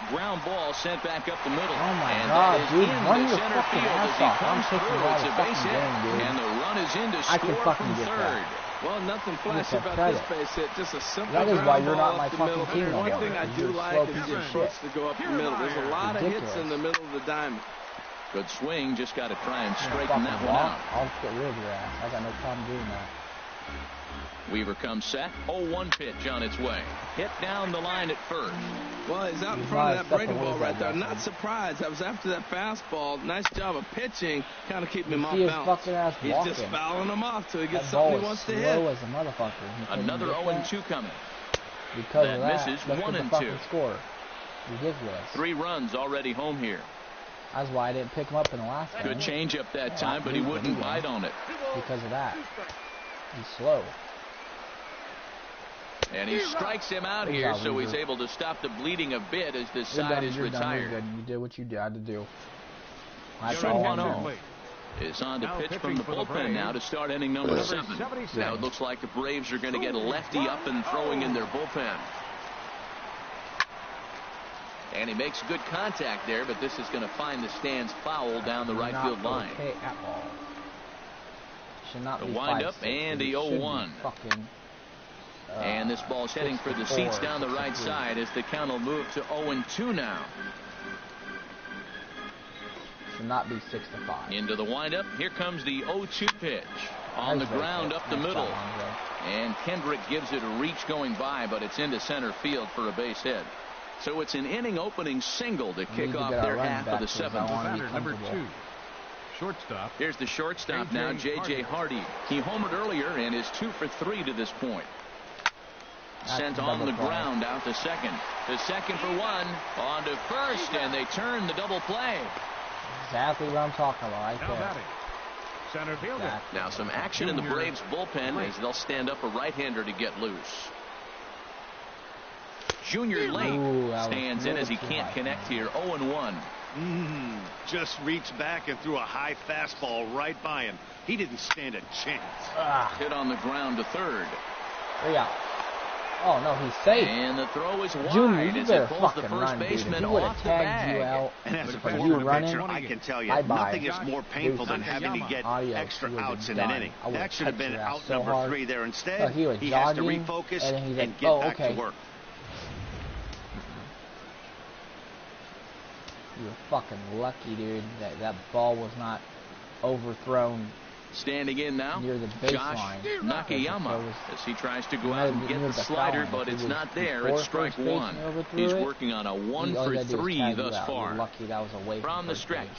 Ground ball sent back up the middle. Oh my God, dude, run your center fucking field ass off. I'm taking it's a base hit, game, dude. and the run is in to score from third. Well, nothing flashy about this base hit. Just a simple that is why you're not my fucking team. One thing I do like is the approach to go up the middle. There's a lot of hits in the middle of the diamond. Good swing. Just got to try and straighten that one out. I'll get rid of your ass. I got no problem doing that. Weaver comes set. 0-1 pitch on its way. Hit down the line at first. Well, he's out in front of that breaking ball right there. I'm not surprised. That was after that fastball. Nice job of pitching, kind of keeping him off balance. He's just fouling him off till he gets something he wants to hit. As a motherfucker. Another 0-2 coming. Because that of that, misses. 1-2. Score. Ridiculous. 3 runs already home here. That's why I didn't pick him up in the last game. Good changeup that time, but he wouldn't bite on it. Because of that. He's slow. And he strikes him out here, so he's able to stop the bleeding a bit as the side is retired. You did what you had to do. Sean is on to pitch from the bullpen now to start inning number 7. Now it looks like the Braves are going to get a lefty up and throwing in their bullpen. And he makes good contact there, but this is going to find the stands foul down the right field line. Okay at all. Should not the be windup and the 0-1. And this ball's heading for the seats down the right side as the count will move to 0-2 now. Should not be 6-5. Into the windup. Here comes the 0-2 pitch. On the ground up the middle. And Kendrick gives it a reach going by, but it's into center field for a base hit. So it's an inning opening single to kick off their half of the 7th. Number 2. Shortstop. Here's the shortstop now, J.J. Hardy. He homered earlier and is 2 for 3 to this point. Sent on the ground out to second. To second for 1. On to first, and they turn the double play. Exactly what I'm talking about right there. Center fielder. Now some action in the Braves bullpen as they'll stand up a right-hander to get loose. Junior Lake stands in as he can't connect here. 0-1. Just reached back and threw a high fastball right by him. He didn't stand a chance. Hit on the ground to third. Yeah. Oh no, he's safe. And the throw is wide. Junior, you better fucking the first run, baseman dude. If he would off have the tagged bag. you out, And as a you former running, pitcher, I can tell you, bye-bye. nothing is more painful than having to get extra outs in an inning. That should have been out number 3 there. Instead, he has to refocus and get back to work. You were fucking lucky, dude, that ball was not overthrown. Standing in now, near the baseline. Josh Nakayama, as he tries to go out and get the slider, but it's not there. It's strike 1. He's working on a 1 for 3 thus far. Lucky that was away from the stretch.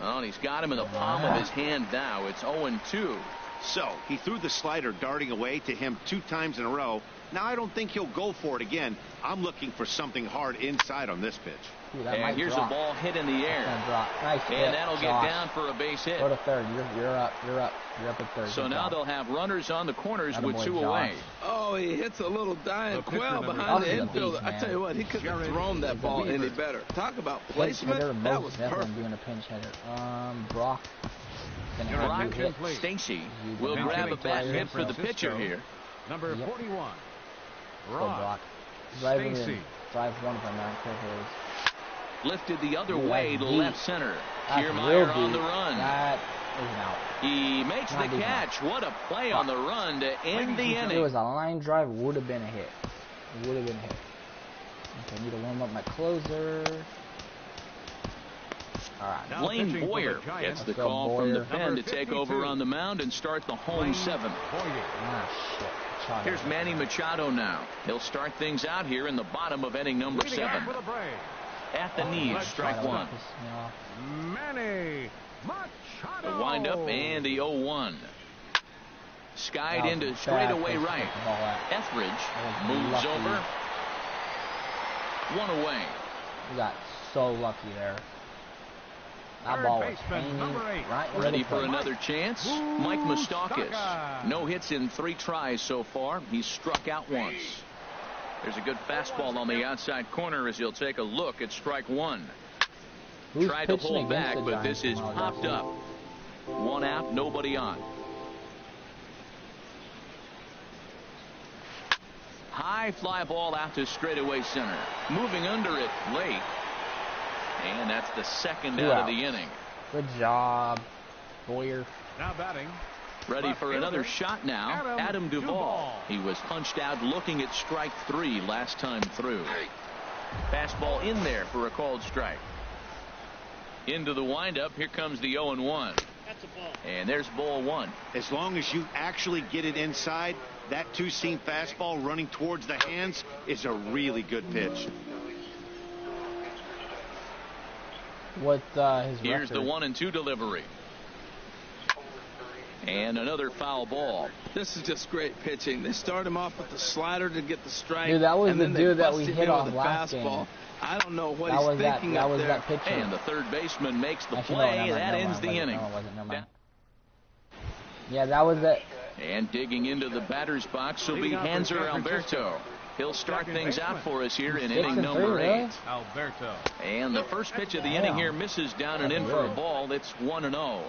Oh, and he's got him in the palm of his hand now. It's 0-2. So he threw the slider darting away to him 2 times in a row. Now I don't think he'll go for it again. I'm looking for something hard inside on this pitch. Ooh, and here's a ball hit in the air. Nice and that'll get down for a base hit. Go to third. You're up at third. So now they'll have runners on the corners with 2 away. Oh, he hits a little dying quail behind the infielder. I tell you what, he couldn't have thrown that ball any better. Talk about placement. That was perfect. Doing a pinch hitter. Brock Stacy will grab a bat hit for the pitcher here. Number 41. Brock. Stacy. Drive one of them out. Lifted the other way to left center. Kiermaier on the run. That is an out. He makes the catch. What a play on the run to end the inning. It was a line drive. Would have been a hit. Okay, I need to warm up my closer. All right. Blaine Boyer gets the call from the pen to take over on the mound and start the home 7th. Here's Manny Machado now. He'll start things out here in the bottom of inning number 7. At the knees, strike 1. Manny Machado. The windup and the 0-1. Skied into straightaway right. Etheridge moves over. 1 away. We got so lucky there. That ball was hanging right. Ready for another chance. Mike Moustakas. No hits in 3 tries so far. He's struck out once. There's a good fastball on the outside corner as he'll take a look at strike 1. Tried to hold back, but this is popped up. 1 out, nobody on. High fly ball out to straightaway center. Moving under it late. And that's the 2nd out of the inning. Good job, Boyer. Now batting. Ready for another shot now. Adam Duvall. He was punched out looking at strike 3 last time through. Fastball in there for a called strike. Into the windup. Here comes the 0-1. That's a ball. And there's ball 1. As long as you actually get it inside, that 2-seam fastball running towards the hands is a really good pitch. What his Here's record? the 1-2 delivery. And another foul ball. This is just great pitching. They start him off with the slider to get the strike. Dude, that was and the then dude that we hit hit off with last fastball. game. I don't know what that he's was thinking that up was there. that pitcher. And the third baseman makes the Actually, play. no, that ends the inning. No, it wasn't. Never mind. Yeah, that was that. And digging into the batter's box will be Hanser Alberto. He'll start things out for us here in inning number 8. Alberto. And the first pitch of the inning here misses down and in for a ball. It's 1-0.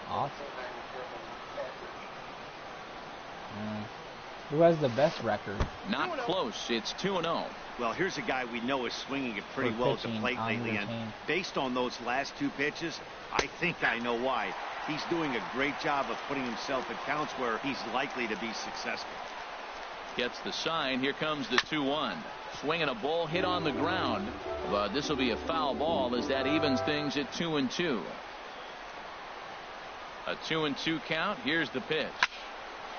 Awesome. Who has the best record? Not close. It's 2-0. Well, here's a guy we know is swinging it pretty well at the plate lately, and based on those last 2 pitches, I think I know why. He's doing a great job of putting himself in counts where he's likely to be successful. Gets the sign. Here comes the 2-1. Swinging a ball hit on the ground, but this will be a foul ball as that evens things at 2-2. A 2-2 count. Here's the pitch.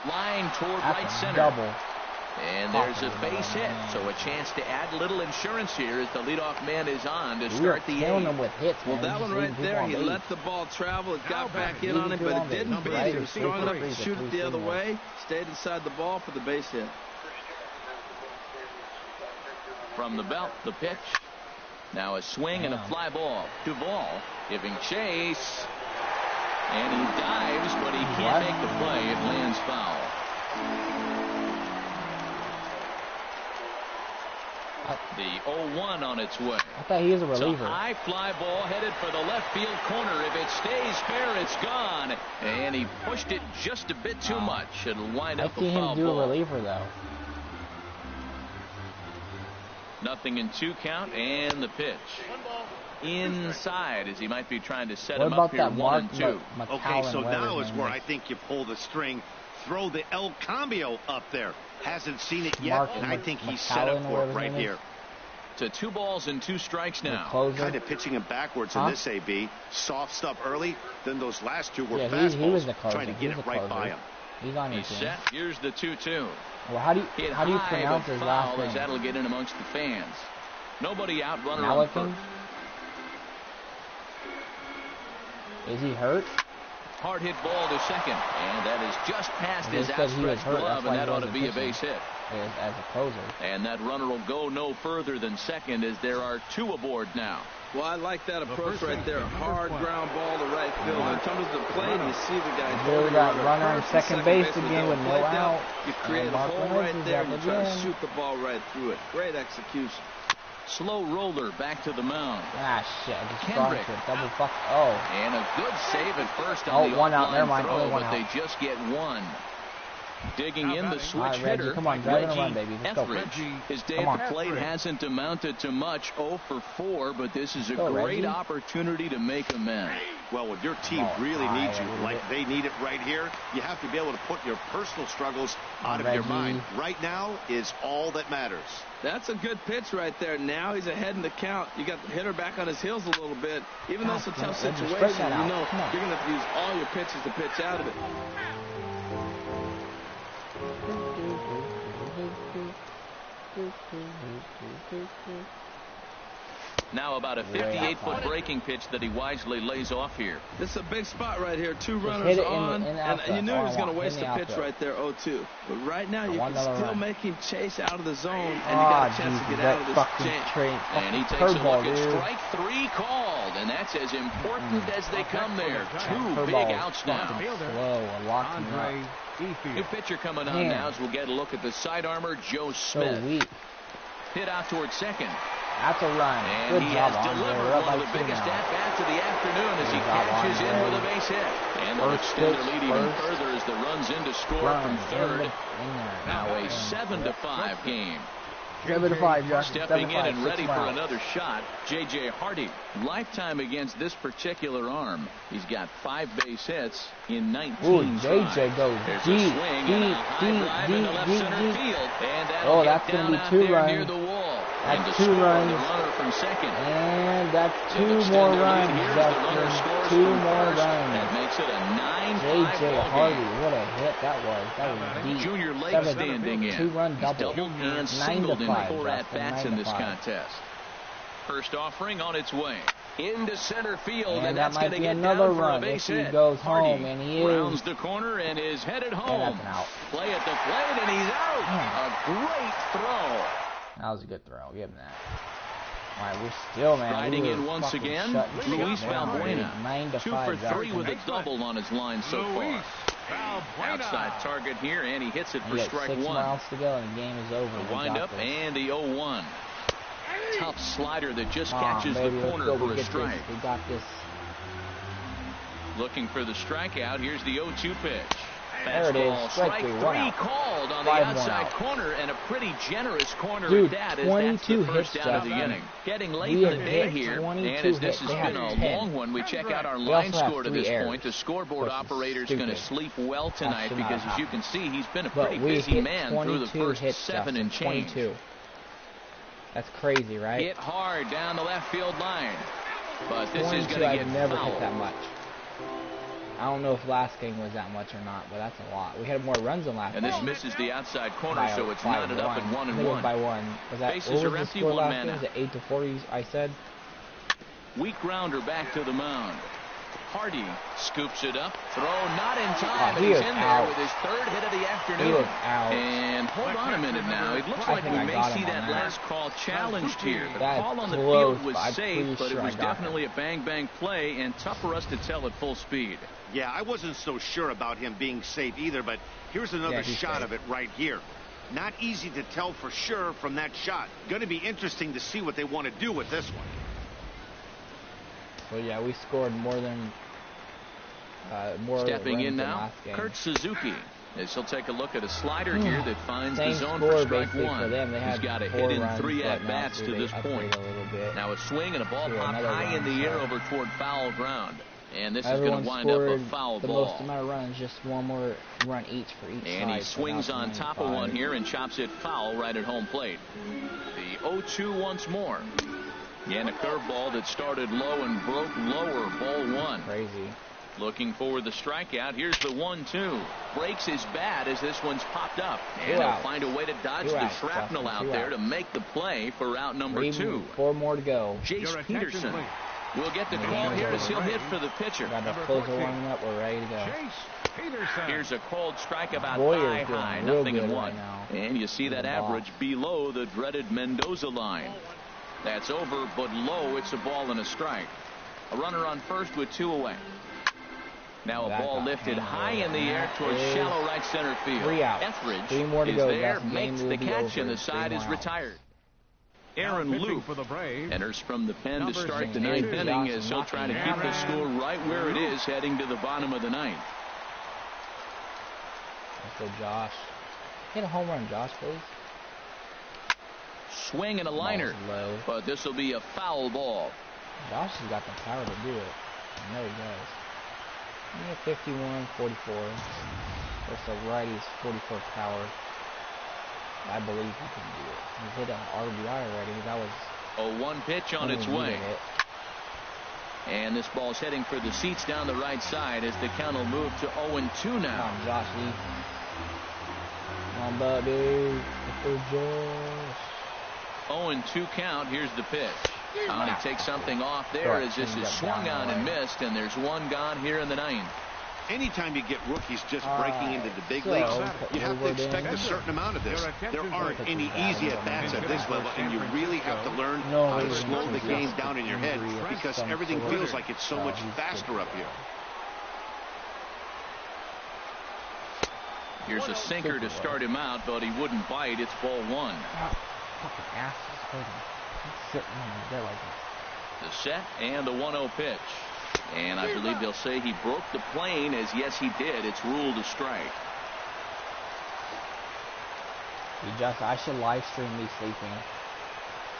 Line toward right center. Double. And there's a base hit, so a chance to add a little insurance here as the leadoff man is on to start the 8th. With hits, well, that one right there, he let the ball travel. It got back in on him, but it didn't beat it. He was strong enough to shoot it the other way. Stayed inside the ball for the base hit. From the belt, the pitch. Now a swing and a fly ball. Duvall giving chase. And he dives, but he can't make the play. It lands foul. The 0-1 on its way. I thought he was a reliever. It's a high fly ball headed for the left field corner. If it stays fair, it's gone. And he pushed it just a bit too much. It'll wind up a foul ball. I see him do a reliever, though. 0-2 count, and the pitch. Inside, as he might be trying to set him up here 1-2. Okay, so now is where I think you pull the string. Throw the El Cambio up there. Hasn't seen it yet, and I think he's set up for it right here. To 2 balls and 2 strikes now. Kind of pitching him backwards in this AB. Soft stuff early, then those last 2 were fastballs. He was the closer. Trying to get it right by him. He's on He's set. Here's the 2-2. Well, how do you pronounce his last name? As that'll get in amongst the fans. Nobody out, runner on first. Is he hurt? Hard hit ball to second, and that is just past his outstretched glove, and that ought to be a base hit. As a closer. And that runner will go no further than second as there are 2 aboard now. Well, I like that approach right there. Hard ground ball to right field. When it comes to the plate, and you see the guy holding that runner on second base again with no out. You create a hole right there, and you try to shoot the ball right through it. Great execution. Slow roller back to the mound. Ah, shit. I just sprung to double fuck. Oh. And a good save at first on the 1 out. Never mind. Throw, only 1 but out. they just get 1. Digging in the switch hitter, come on, Reggie run, baby. Etheridge. His day at the plate hasn't amounted to much, 0 for 4, but this is a great opportunity to make amends. Well, when your team really needs you, like they need it right here, you have to be able to put your personal struggles out of your mind. Right now is all that matters. That's a good pitch right there. Now he's ahead in the count. You got the hitter back on his heels a little bit. Even though it's a tough situation, you know you're going to have to use all your pitches to pitch out of it. Now about a 58-foot breaking pitch that he wisely lays off here. This is a big spot right here. 2 runners on, and you knew he was going to waste a pitch right there, 0-2. But right now you can still make him chase out of the zone, and you got a chance to get out of this jam. And he takes a look at strike 3 called, and that's as important as they come there. 2 big outs now. New pitcher coming on now as we'll get a look at the side armor, Joe Smith. Hit out towards second. That's a run. And Good he job, has delivered one of the biggest at-bats of the afternoon as he catches in with a base hit. And they'll extend their lead even further as the runs in to score from third. Now a 7-5 game. 7-5, Josh. Stepping in and ready for another shot, J.J. Hardy. Lifetime against this particular arm. He's got 5 base hits in 19 Ooh, J.J. goes deep. Oh, that's going to be 2 runs. That's 2 runs. From second. And that's 2 more runs. That's 2 more runs. That makes it a 9-5 J.J. Hardy, what a hit that was. That was deep. Junior Lake standing in. 2-run double. Doubled and singled in 4 at-bats in this contest. First offering on its way. Into center field, and that's going to get another down for run a base if he hit. goes Hardy home, and he rounds the corner and is headed home. Play at the plate, and he's out. A great throw. That was a good throw. Give him that. Alright, we're still, man. Riding in once again, Luis Valbuena. 2 for 3 with a double on his line so far. Outside target here, and he hits it for strike 1. 6 miles to go, and the game is over. The windup and the 0-1. Tough slider that just catches the corner for a strike. We got this. Looking for the strikeout. Here's the 0-2 pitch. There it is. Strike 3 called on the outside corner, and a pretty generous corner at that, as that's the first out of the inning. Getting late in the day here, and as this has been a long one, we check out our line score to this point. The scoreboard operator's going to sleep well tonight because, as you can see, he's been a pretty busy man through the first 7 and change. That's crazy, right? Hit hard down the left field line, but this is going to get I've never hit that much. I don't know if last game was that much or not, but that's a lot. We had more runs than last game. And this misses the outside corner, so it's knotted up at 1-1. By 1. Was that, bases are empty, 1 man out. Was it 8-4? I said. Weak grounder back to the mound. Hardy scoops it up. Throw not in time. He's in there with his 3rd hit of the afternoon. And hold on a minute now. It looks like we may see that last call challenged here. The call on the field was safe, but it was definitely a bang-bang play and tough for us to tell at full speed. Yeah, I wasn't so sure about him being safe either, but here's another shot of it right here. Not easy to tell for sure from that shot. Going to be interesting to see what they want to do with this one. So yeah, we scored more than Stepping in now, Kurt Suzuki. As he'll take a look at a slider here that finds the zone for strike 1. He's got a hit in 3 at-bats to this point. Now a swing and a ball popped high in the air over toward foul ground. And this is going to wind up a foul ball. The most amount of runs, just one more run each for each side. And he swings on top of one here and chops it foul right at home plate. The 0-2 once more. And a curveball that started low and broke lower, ball 1. Crazy. Looking for the strikeout. Here's the 1-2. Breaks his bat as this one's popped up. And he'll find a way to dodge the shrapnel out there to make the play for out number 2. 4 more to go. Jace Peterson will get the call here as he'll hit for the pitcher. Got the closer warming up. We're ready to go. Here's a cold strike about high, nothing in 1. And you see that average below the dreaded Mendoza line. That's over, but low. It's a ball and a strike. A runner on first with 2 away. Now a ball lifted high in the air towards shallow right center field. 3 out. Etheridge 3 more to go. There, makes the catch, and the side is retired. Aaron Loup enters from the pen to start the 9th inning as he'll try to keep the score right where it is heading to the bottom of the 9th. Let's go, Josh. Hit a home run, Josh, please. Swing and a liner, but this will be a foul ball. Josh has got the power to do it. I know he does. Yeah, 51, 44. There's the righty's 44 power. I believe he can do it. He hit an RBI already. That was a 1 pitch on its way. And this ball's heading for the seats down the right side as the count will move to 0-2 now. Come on, Josh Lee. Come on, buddy. For Josh. 0-2 count. Here's the pitch. He takes something off there as this is swung on and missed, and there's 1 gone here in the 9th. Anytime you get rookies just breaking into the big leagues, you have to expect a certain amount of this. There aren't any easy at-bats at this level, and you really have to learn how to slow the game down in your head because everything feels like it's so much faster up here. Here's a sinker to start him out, but he wouldn't bite. It's ball 1. Fucking ass is hurting. Sitting in there like that. The set and the 1-0 pitch. And I believe they'll say he broke the plane, as yes he did. It's ruled a strike. I should live stream me sleeping.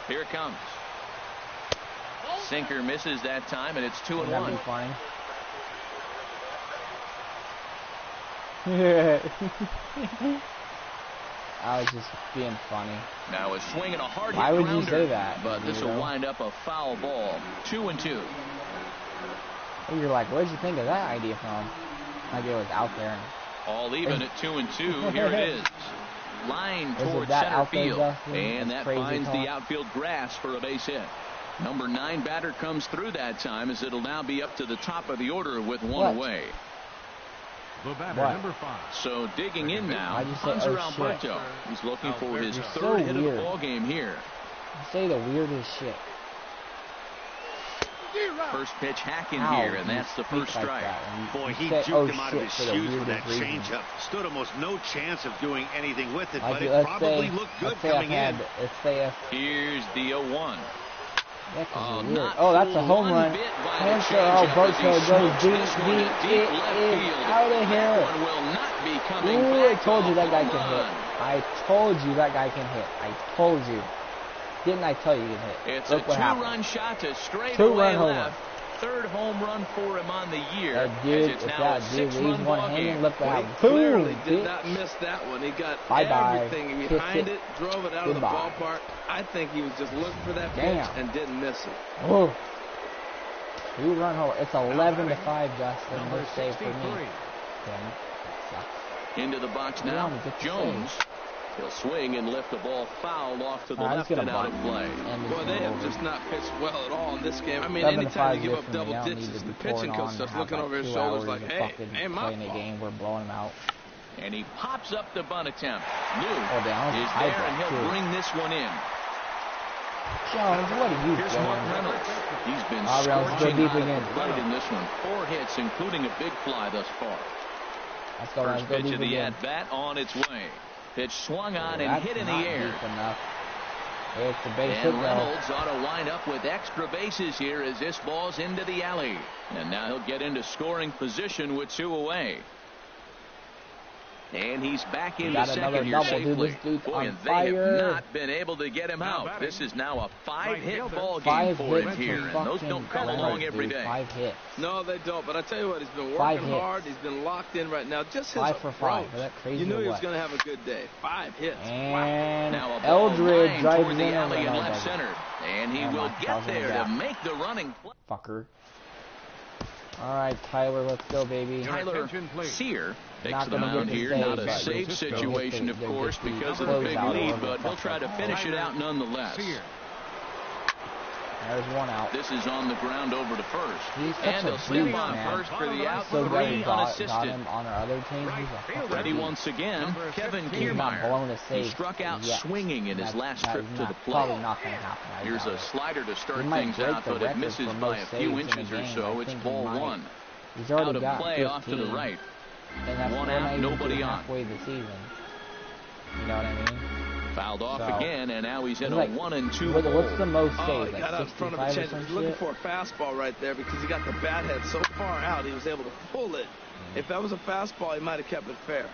Here it comes. Sinker misses that time, and it's 2-1. That'd be funny. I was just being funny. Now a swing and a hard hit Why would grounder, you say that? But this will wind up a foul ball. 2-2. You're like, where'd you think of that idea from? Like it was out there. All even at 2-2. Here it is. Line towards center field. And that finds the outfield grass for a base hit. Number 9 batter comes through that time as it'll now be up to the top of the order with 1 away. The batter, number 5. So digging in now, Hanser Alberto. He's looking for his 3rd hit of the ball game here. You say the weirdest shit. First pitch hacking here, and that's the first strike. Boy, he juked him out of his shoes with that changeup. Stood almost no chance of doing anything with it, but it probably looked good coming in. Here's the 0-1. Oh, that's a home run. Hansel Alberto goes deep. It is out of here. Ooh, I told you that guy can hit. I told you that guy can hit. I told you. Didn't I tell you he can hit? It's a two-run shot to straightaway left. Third home run for him on the year. That dude, if that dude leaves one hanging, look what happened. Clearly did not miss that one. He got everything behind it, drove it out of the ballpark. I think he was just looking for that pitch and didn't miss it. Oh. Two-run home. It's 11-5, Justin. No save for me. Into the box now. Jones. He'll swing and lift the ball foul off to the left and out of play. Boy, they have just not pitched well at all in this game. I mean, anytime you give up double digits, the pitching coach starts looking over his shoulders like, hey, my fault. Game, we're blowing him out. And he pops up the bunt attempt. Lou is there, and he'll bring this one in. Jones, what are you doing? Here's Mark Reynolds. He's been scorching hot in this one. 4 hits, including a big fly thus far. First pitch of the at-bat on its way. Pitch swung on and hit in the air. It's the base and Reynolds ought to wind up with extra bases here as this ball's into the alley. And now he'll get into scoring position with 2 away. And he's back into second here safely. Boy, and they have not been able to get him out. This is now a 5-hit ball game for him here. And those don't come along every day. 5 hits. No, they don't. But I tell you what, he's been working hard. He's been locked in right now. Just his 5 for 5. Is that crazy? You knew he was going to have a good day. 5 hits. And now Eldridge drives in the alley in left center. And he will get there to make the running play. Fucker. All right, Tyler, let's go, baby. Tyler Sear takes the mound here. Not a safe situation, of course, because of the big lead, but he'll try to finish it out nonetheless. There's one out. This is on the ground over to first. And he'll slip on first for the out. So 3 unassisted. On our other team. Ready once again, Kevin Kiermaier. He struck out swinging in his last trip to the plate. Probably not going to happen. Here's a slider to start things out, but it misses by a few inches or so. It's ball 1. He's already out of play off to the right. And 1 out, nobody on. Halfway the season. You know what I mean? Fouled off again, and now he's in a 1-2 hole. What's the most save? He got out in front of the change. He was looking for a fastball right there because he got the bat head so far out he was able to pull it. If that was a fastball, he might have kept it fair.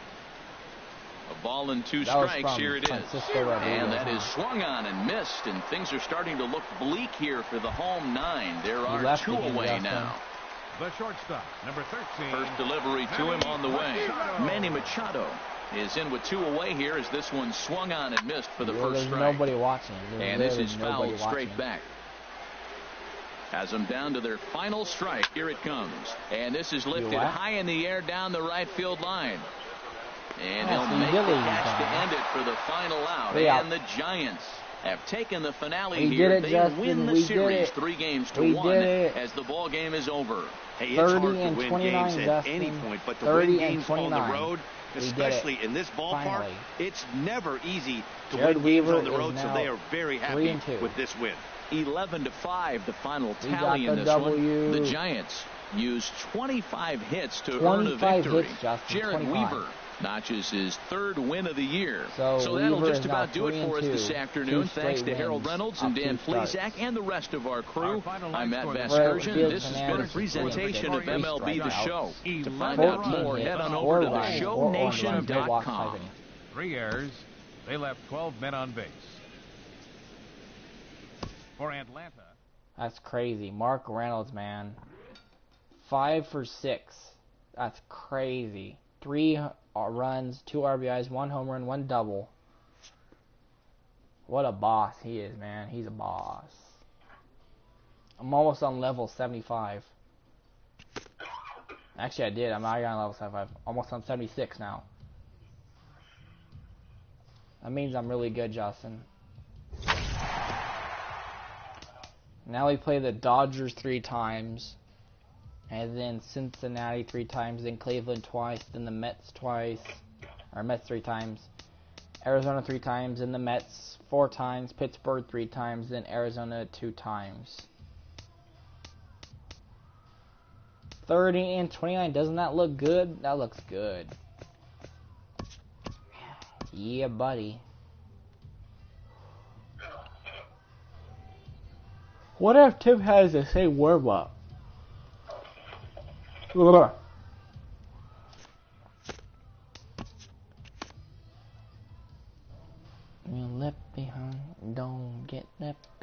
A ball and 2 strikes. Here it is. And that is swung on and missed, and things are starting to look bleak here for the home 9. There are 2 away now. The shortstop, number 13. First delivery to him on the way. Manny Machado is in with 2 away here as this one swung on and missed for the first strike. Nobody watching. And this is fouled straight back. Has them down to their final strike. Here it comes. And this is lifted high in the air down the right field line. And he'll make the catch to end it for the final out. And the Giants have taken the finale here. They win the series 3-1 as the ball game is over. Hey, it's hard to win games at any point, but to win games on the road, especially in this ballpark, it's never easy to win games on the road, so they are very happy with this win. 11-5, the final tally in this one. The Giants used 25 hits to earn a victory. Jared Weaver notches his 3rd win of the year. So that'll just about do it for us this afternoon. Thanks to Harold Reynolds and Dan Flezak and the rest of our crew. I'm Matt Vasgersian. This has been a presentation of MLB The Show. To find out more, head on over to theshownation.com. 3 errors. They left 12 men on base. For Atlanta. That's crazy. Mark Reynolds, man. 5 for 6. That's crazy. 3 runs, 2 RBIs, 1 home run, 1 double. What a boss he is, man. He's a boss. I'm almost on level 75. Actually, I did. I'm already on level 75. Almost on 76 now. That means I'm really good, Justin. Now we play the Dodgers 3 times. And then Cincinnati 3 times, then Cleveland twice, then the Mets twice, or Mets 3 times, Arizona 3 times, then the Mets 4 times, Pittsburgh 3 times, then Arizona 2 times. 30 and 29. Doesn't that look good? That looks good. Yeah, buddy. What if Tim has the same warm-up?